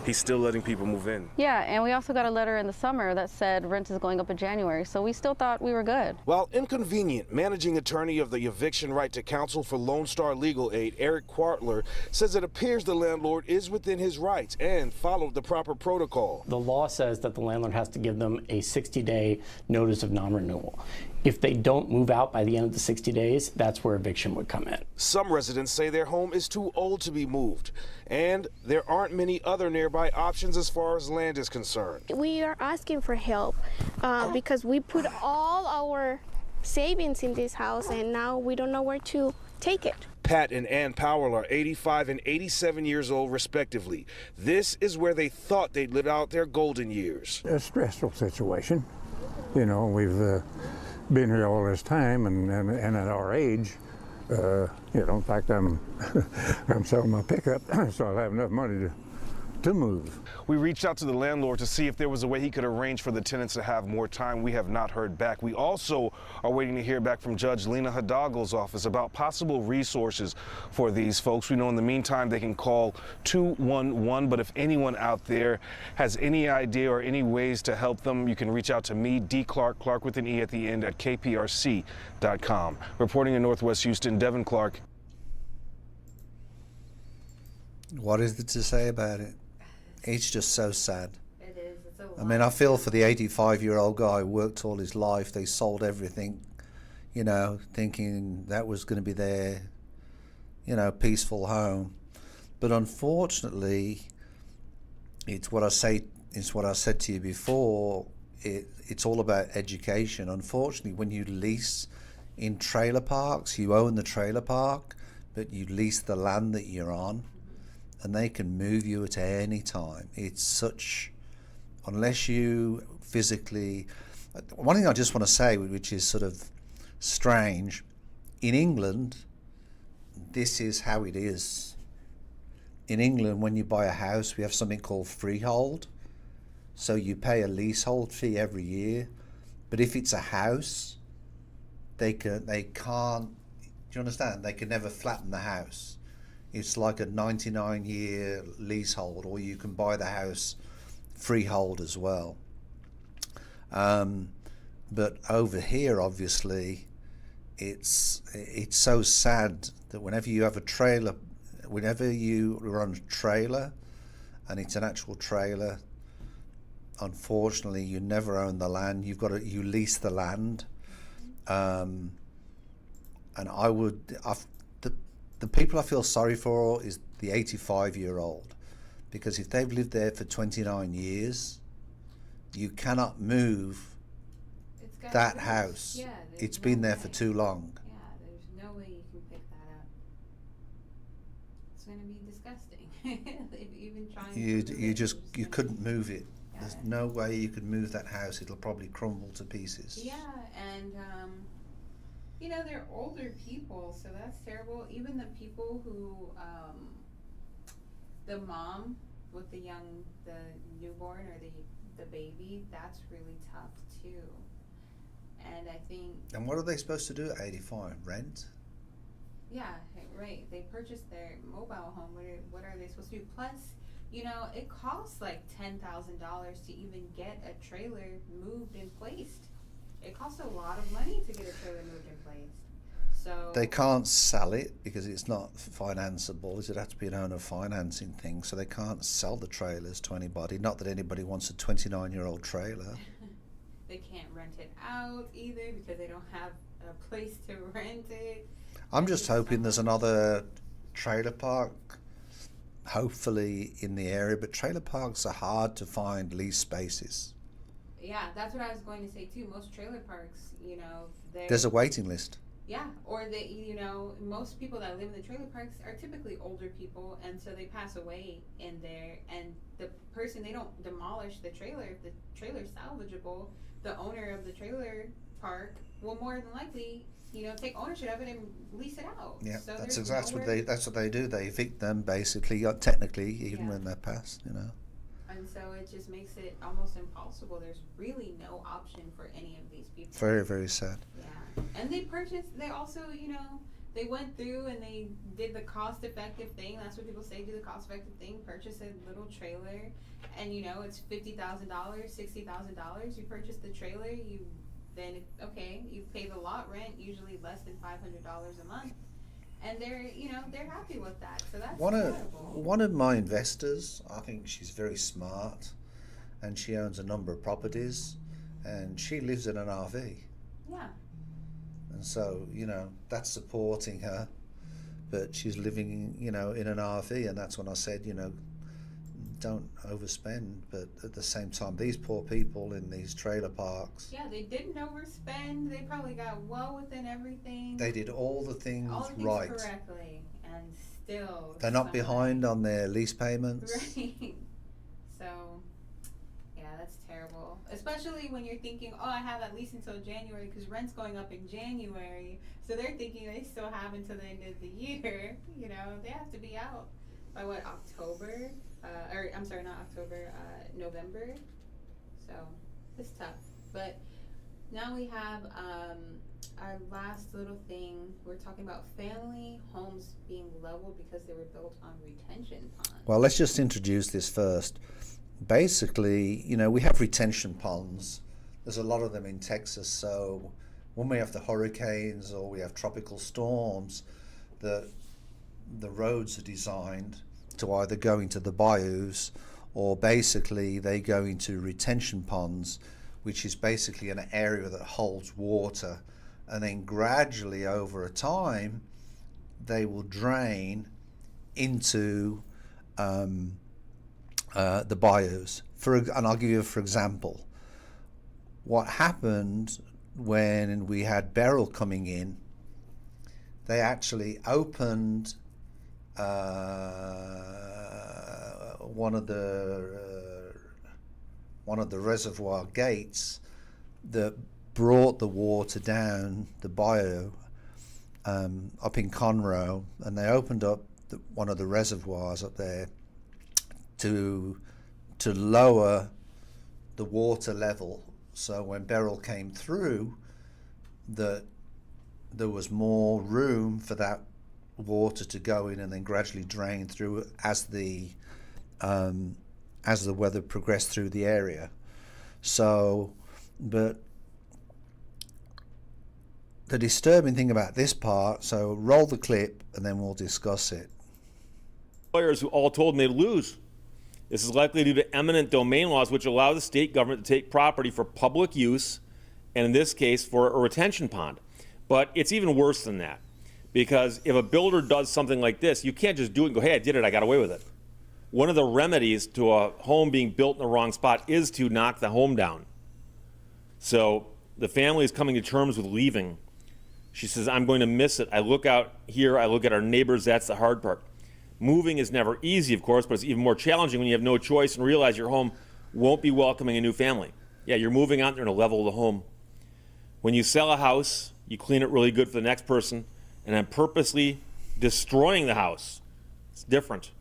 He's still letting people move in. Yeah, and we also got a letter in the summer that said rent is going up in January, so we still thought we were good. While inconvenient, managing attorney of the Eviction Right to Counsel for Lone Star Legal Aid, Eric Kwartler, says it appears the landlord is within his rights and followed the proper protocol. The law says that the landlord has to give them a 60-day notice of non-renewal. If they don't move out by the end of the 60 days, that's where eviction would come in. Some residents say their home is too old to be moved, and there aren't many other nearby options as far as land is concerned. We are asking for help because we put all our savings in this house, and now we don't know where to take it. Pat and Ann Powell are 85 and 87 years old, respectively. This is where they thought they'd live out their golden years. A stressful situation. You know, we've been here all this time, and at our age, in fact, I'm selling my pickup, so I'll have enough money to move. We reached out to the landlord to see if there was a way he could arrange for the tenants to have more time. We have not heard back. We also are waiting to hear back from Judge Lena Hidalgo's office about possible resources for these folks. We know in the meantime they can call 211, but if anyone out there has any idea or any ways to help them, you can reach out to me, D. Clark, Clark with an E at the end, at kprc.com. Reporting in Northwest Houston, Devin Clark. What is there to say about it? It's just so sad. It is. It's a lot. I mean, I feel for the 85-year-old guy who worked all his life. They sold everything, thinking that was going to be their, peaceful home. But unfortunately, it's what I said to you before. It's all about education. Unfortunately, when you lease in trailer parks, you own the trailer park, but you lease the land that you're on. And they can move you at any time. Unless you physically... One thing I just want to say, which is sort of strange, in England, this is how it is. In England, when you buy a house, we have something called freehold. So you pay a leasehold fee every year. But if it's a house, they can't... Do you understand? They can never flatten the house. It's like a 99-year leasehold, or you can buy the house freehold as well. But over here, obviously, it's so sad that whenever you have a trailer, whenever you run a trailer, and it's an actual trailer, unfortunately, you never own the land. You lease the land, and the people I feel sorry for is the 85-year-old, because if they've lived there for 29 years, you cannot move that house. Yeah, it's been there for too long. Yeah, there's no way you can pick that up. It's going to be disgusting. Even trying You couldn't move it. Yeah. There's no way you could move that house. It'll probably crumble to pieces. Yeah, and they're older people, so that's terrible. Even the people who, the mom with the newborn or the baby, that's really tough too. And I think... And what are they supposed to do at 85? Rent? Yeah, right. They purchased their mobile home. What are they supposed to do? Plus, you know, it costs like $10,000 to even get a trailer moved and placed. It costs a lot of money to get a trailer moved and placed. So they can't sell it because it's not financeable. It'd have to be an owner financing thing, so they can't sell the trailers to anybody. Not that anybody wants a 29-year-old trailer. they can't rent it out either because they don't have a place to rent it. I'm just hoping there's another trailer park, hopefully in the area, but trailer parks are hard to find lease spaces. Yeah, that's what I was going to say too. Most trailer parks, you know, There's a waiting list. Yeah, or they, you know, most people that live in the trailer parks are typically older people, and so they pass away in there, and the person, they don't demolish the trailer. If the trailer's salvageable, the owner of the trailer park will more than likely, you know, take ownership of it and lease it out. Yeah, so that's there's exactly nowhere- that's what they do. They evict them basically, technically, even Yeah. when they're passed, you know. And so it just makes it almost impossible. There's really no option for any of these people. Very, very sad. Yeah. And they also, you know, they went through and they did the cost-effective thing. That's what people say, do the cost-effective thing. Purchase a little trailer, and, you know, it's $50,000, $60,000. You purchase the trailer, you pay the lot rent, usually less than $500 a month. And they're happy with that. So that's One of my investors, I think she's very smart, and she owns a number of properties, and she lives in an RV. Yeah. And so, you know, that's supporting her, but she's living, you know, in an RV, and that's when I said, you know, don't overspend, but at the same time, these poor people in these trailer parks, Yeah, they didn't overspend. They probably got well within everything. they did all the things right. Correctly, and still They're not behind on their lease payments. Right. So, yeah, that's terrible. Especially when you're thinking, oh, I have at least until January because rent's going up in January. So they're thinking they still have until the end of the year. You know, they have to be out by what, October? November. So it's tough. But now we have our last little thing. We're talking about family homes being leveled because they were built on retention ponds. Well, let's just introduce this first. Basically, you know, we have retention ponds. There's a lot of them in Texas. So when we have the hurricanes or we have tropical storms, the roads are designed to either go into the bayous or basically they go into retention ponds, which is basically an area that holds water, and then gradually over a time they will drain into the bayous. And I'll give you for example what happened when we had Beryl coming in. They actually opened one of the reservoir gates that brought the water down the bayou up in Conroe, and they opened up one of the reservoirs up there to lower the water level, so when Beryl came through, that there was more room for that water to go in and then gradually drain through as the weather progressed through the area. So, but the disturbing thing about this part, so roll the clip and then we'll discuss it. Lawyers who all told them they'd lose. This is likely due to eminent domain laws which allow the state government to take property for public use, and in this case for a retention pond. But it's even worse than that. Because if a builder does something like this, you can't just do it and go, hey, I did it, I got away with it. One of the remedies to a home being built in the wrong spot is to knock the home down. So the family is coming to terms with leaving. She says, I'm going to miss it. I look out here, I look at our neighbors, that's the hard part. Moving is never easy, of course, but it's even more challenging when you have no choice and realize your home won't be welcoming a new family. Yeah, you're moving out there to level the home. When you sell a house, you clean it really good for the next person, and I'm purposely destroying the house. It's different.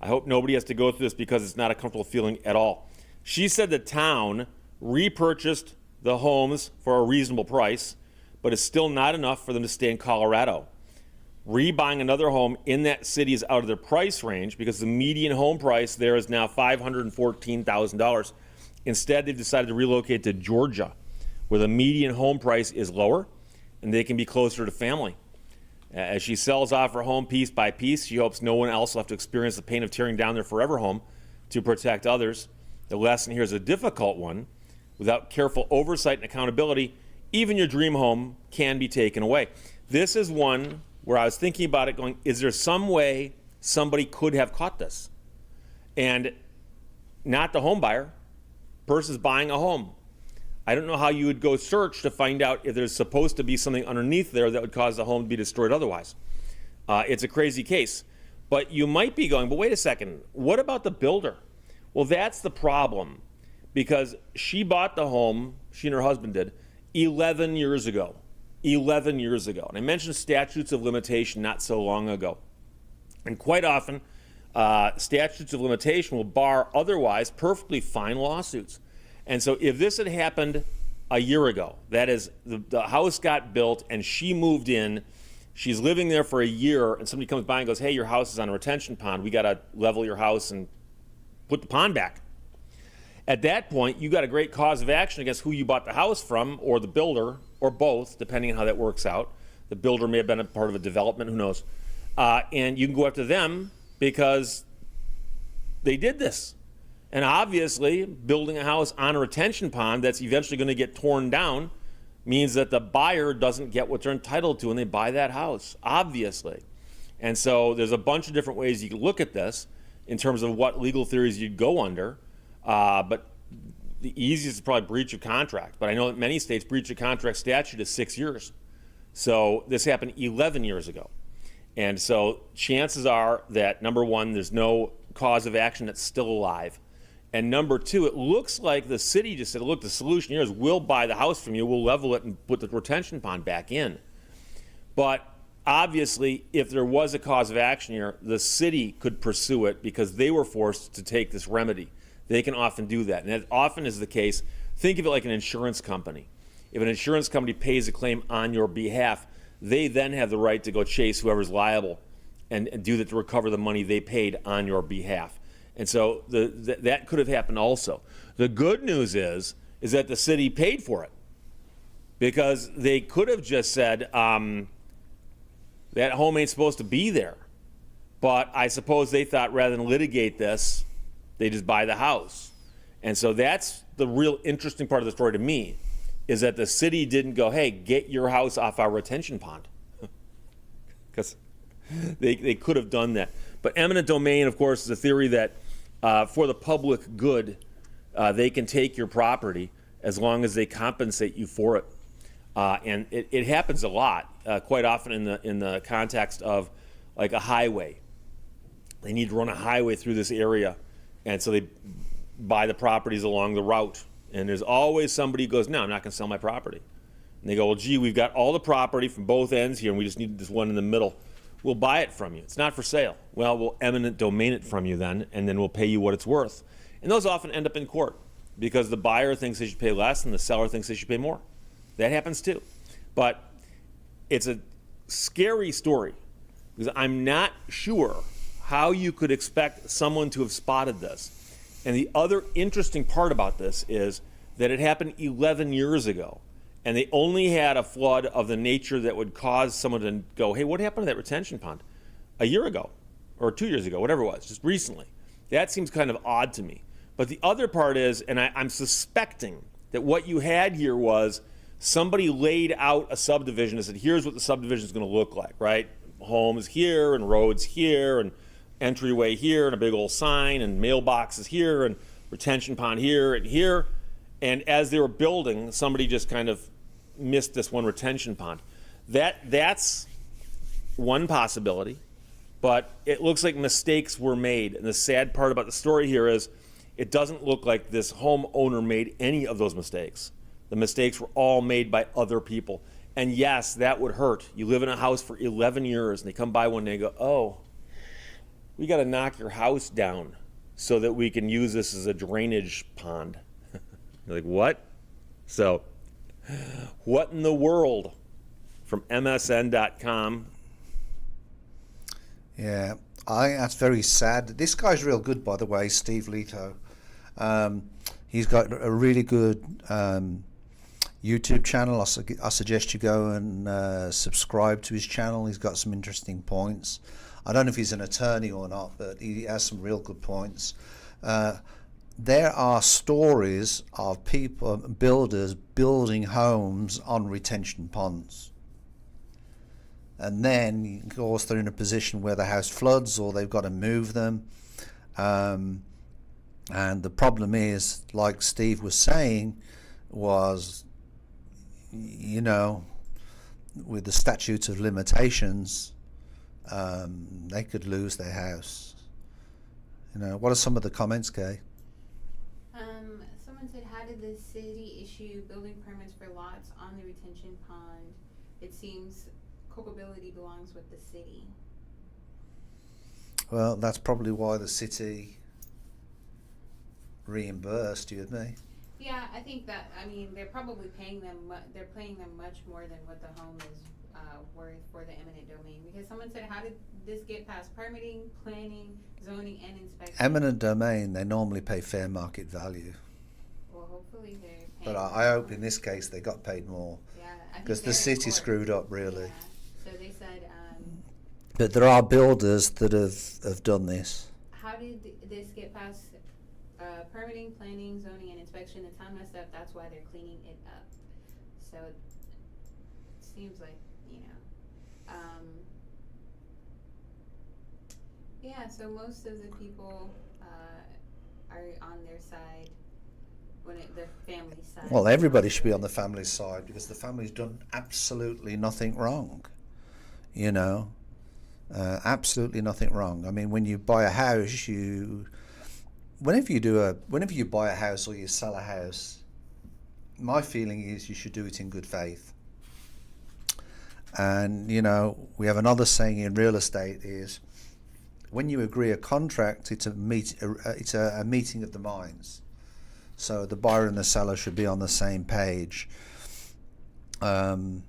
I hope nobody has to go through this because it's not a comfortable feeling at all. She said the town repurchased the homes for a reasonable price, but it's still not enough for them to stay in Colorado. rebuying another home in that city is out of their price range because the median home price there is now $514,000. Instead, they've decided to relocate to Georgia, where the median home price is lower and they can be closer to family. As she sells off her home piece by piece, she hopes no one else will have to experience the pain of tearing down their forever home to protect others. The lesson here is a difficult one. Without careful oversight and accountability, even your dream home can be taken away. This is one where I was thinking about it going, is there some way somebody could have caught this? And not the home buyer, person's buying a home. I don't know how you would go search to find out if there's supposed to be something underneath there that would cause the home to be destroyed otherwise. It's a crazy case. But you might be going, but wait a second, what about the builder? Well, that's the problem, because she bought the home, she and her husband did, 11 years ago. 11 years ago. And I mentioned statutes of limitation not so long ago. And quite often, statutes of limitation will bar otherwise perfectly fine lawsuits. And so if this had happened a year ago, that is, the house got built and she moved in, she's living there for a year, and somebody comes by and goes, hey, your house is on a retention pond. We got to level your house and put the pond back. At that point, you got a great cause of action against who you bought the house from, or the builder, or both, depending on how that works out. The builder may have been a part of a development, who knows. And you can go after them because they did this. And obviously, building a house on a retention pond that's eventually going to get torn down means that the buyer doesn't get what they're entitled to when they buy that house, obviously. And so there's a bunch of different ways you can look at this in terms of what legal theories you'd go under. But the easiest is probably breach of contract. But I know that many states, breach of contract statute is 6 years. So this happened 11 years ago. And so chances are that, number one, there's no cause of action that's still alive. And number two, it looks like the city just said, look, the solution here is we'll buy the house from you, we'll level it and put the retention pond back in. But obviously, if there was a cause of action here, the city could pursue it because they were forced to take this remedy. They can often do that. And that often is the case. Think of it like an insurance company. If an insurance company pays a claim on your behalf, they then have the right to go chase whoever's liable and do that to recover the money they paid on your behalf. And so that could have happened also. The good news is that the city paid for it, because they could have just said, that home ain't supposed to be there. But I suppose they thought rather than litigate this, they just buy the house. And so that's the real interesting part of the story to me, is that the city didn't go, hey, get your house off our retention pond. Because they could have done that. But eminent domain, of course, is a theory that for the public good, they can take your property as long as they compensate you for it. And it happens a lot, quite often in the context of like a highway. They need to run a highway through this area, and so they buy the properties along the route. And there's always somebody who goes, no, I'm not going to sell my property. And they go, well, gee, we've got all the property from both ends here, and we just need this one in the middle. We'll buy it from you. It's not for sale. Well, we'll eminent domain it from you then, and then we'll pay you what it's worth. And those often end up in court because the buyer thinks they should pay less and the seller thinks they should pay more. That happens too. But it's a scary story because I'm not sure how you could expect someone to have spotted this. And the other interesting part about this is that it happened 11 years ago. And they only had a flood of the nature that would cause someone to go, hey, what happened to that retention pond? A year ago, or 2 years ago, whatever it was, just recently. That seems kind of odd to me. But the other part is, and I'm suspecting that what you had here was somebody laid out a subdivision and said, here's what the subdivision is going to look like, right? Homes here, and roads here, and entryway here, and a big old sign, and mailboxes here, and retention pond here, and here. And as they were building, somebody just kind of missed this one retention pond. That's one possibility, but it looks like mistakes were made. And the sad part about the story here is it doesn't look like this homeowner made any of those mistakes. The mistakes were all made by other people. And yes, that would hurt. You live in a house for 11 years and they come by one day and go, oh, we got to knock your house down so that we can use this as a drainage pond. You're like, what? So, what in the world? From MSN.com. Yeah, I think that's very sad. This guy's real good, by the way, Steve Leto. He's got a really good YouTube channel. I suggest you go and subscribe to his channel. He's got some interesting points. I don't know if he's an attorney or not, but he has some real good points. There are stories of people, builders, building homes on retention ponds. And then, of course, they're in a position where the house floods or they've got to move them. And the problem is, like Steve was saying, was, you know, with the statute of limitations, they could lose their house. You know, what are some of the comments, Kay? Someone said, how did the city issue building permits for lots on the retention pond? It seems culpability belongs with the city. Well, that's probably why the city reimbursed you, didn't they? Yeah, I think that, I mean, they're probably paying them, they're paying them much more than what the home is worth for the eminent domain. Because someone said, how did this get past permitting, planning, zoning, and inspection? Eminent domain, they normally pay fair market value. Well, hopefully they're paying. But I hope in this case they got paid more. Yeah, because the city screwed up, really. Yeah. So they said. But there are builders that have done this. How did this get past permitting, planning, zoning, and inspection? The town messed up. That's why they're cleaning it up. So it seems like, you know. Yeah, so most of the people are on their side, the family side. Well, everybody should be on the family side because the family's done absolutely nothing wrong. You know, absolutely nothing wrong. I mean, when you buy a house, whenever you buy a house or you sell a house, my feeling is you should do it in good faith. And, you know, we have another saying in real estate is, when you agree a contract, it's a meeting of the minds. So the buyer and the seller should be on the same page. And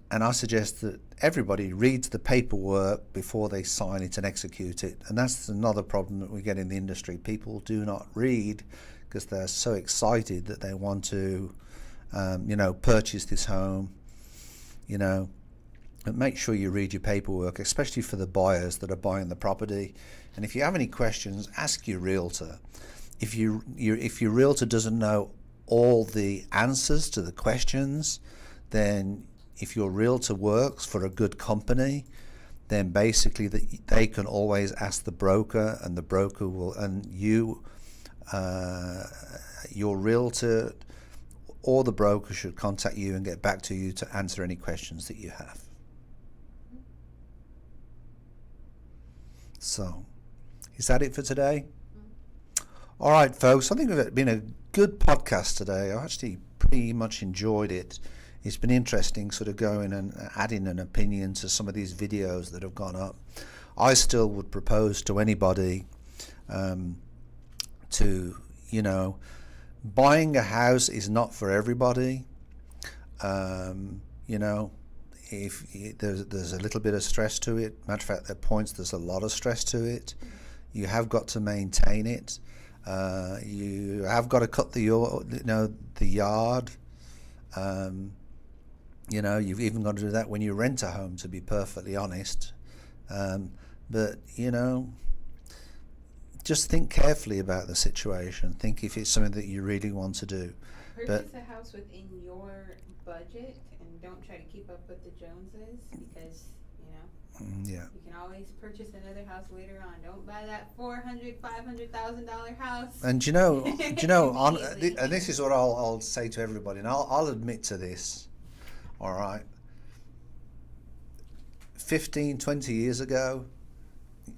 I suggest that everybody reads the paperwork before they sign it and execute it. And that's another problem that we get in the industry. People do not read because they're so excited that they want to, you know, purchase this home, you know. But make sure you read your paperwork, especially for the buyers that are buying the property. And if you have any questions, ask your realtor. If your realtor doesn't know all the answers to the questions, then if your realtor works for a good company, then basically they can always ask the broker, and the broker will, and you, your realtor or the broker should contact you and get back to you to answer any questions that you have. So, is that it for today? All right, folks, I think it's been a good podcast today. I actually pretty much enjoyed it. It's been interesting sort of going and adding an opinion to some of these videos that have gone up. I still would propose to anybody to, you know, buying a house is not for everybody. You know, if there's a little bit of stress to it. Matter of fact, at points there's a lot of stress to it. You have got to maintain it. You have got to cut the yard. You know, you've even got to do that when you rent a home, to be perfectly honest. But you know, just think carefully about the situation. Think if it's something that you really want to do. Purchase a house within your budget, and don't try to keep up with the Joneses, because you know, yeah, you can always purchase another house later on. Don't buy that $400,000-$500,000 house. And do you know, and this is what I'll say to everybody, and I'll admit to this. All right, 15, 20 years ago,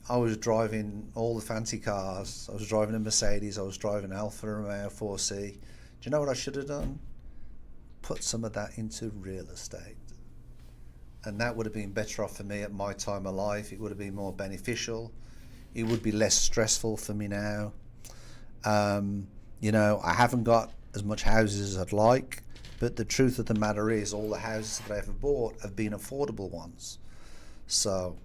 I was driving all the fancy cars. I was driving a Mercedes. I was driving an Alfa Romeo 4C. Do you know what I should have done? Put some of that into real estate. And that would have been better off for me at my time of life. It would have been more beneficial. It would be less stressful for me now. You know, I haven't got as much houses as I'd like, but the truth of the matter is all the houses that I ever bought have been affordable ones. So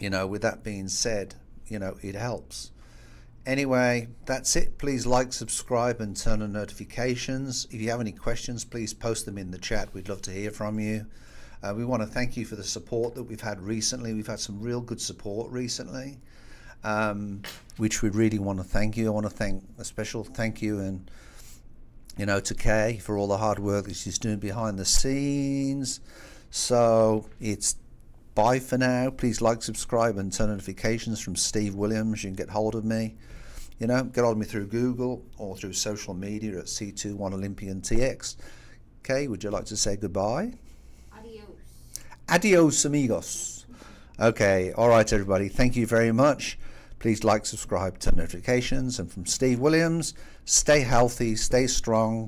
with that being said, it helps. Anyway, that's it. Please like, subscribe, and turn on notifications. If you have any questions, please post them in the chat. We'd love to hear from you. We want to thank you for the support that we've had recently. We've had some real good support recently, which we really want to thank you. I want to thank a special thank you and to Kay for all the hard work that she's doing behind the scenes. So it's bye for now. Please like, subscribe, and turn notifications. From Steve Williams. You can get hold of me. Get hold of me through Google or through social media at C21 Olympian TX. Kay, would you like to say goodbye? Adios, amigos. Okay, all right, everybody. Thank you very much. Please like, subscribe, turn notifications. And from Steve Williams, stay healthy, stay strong,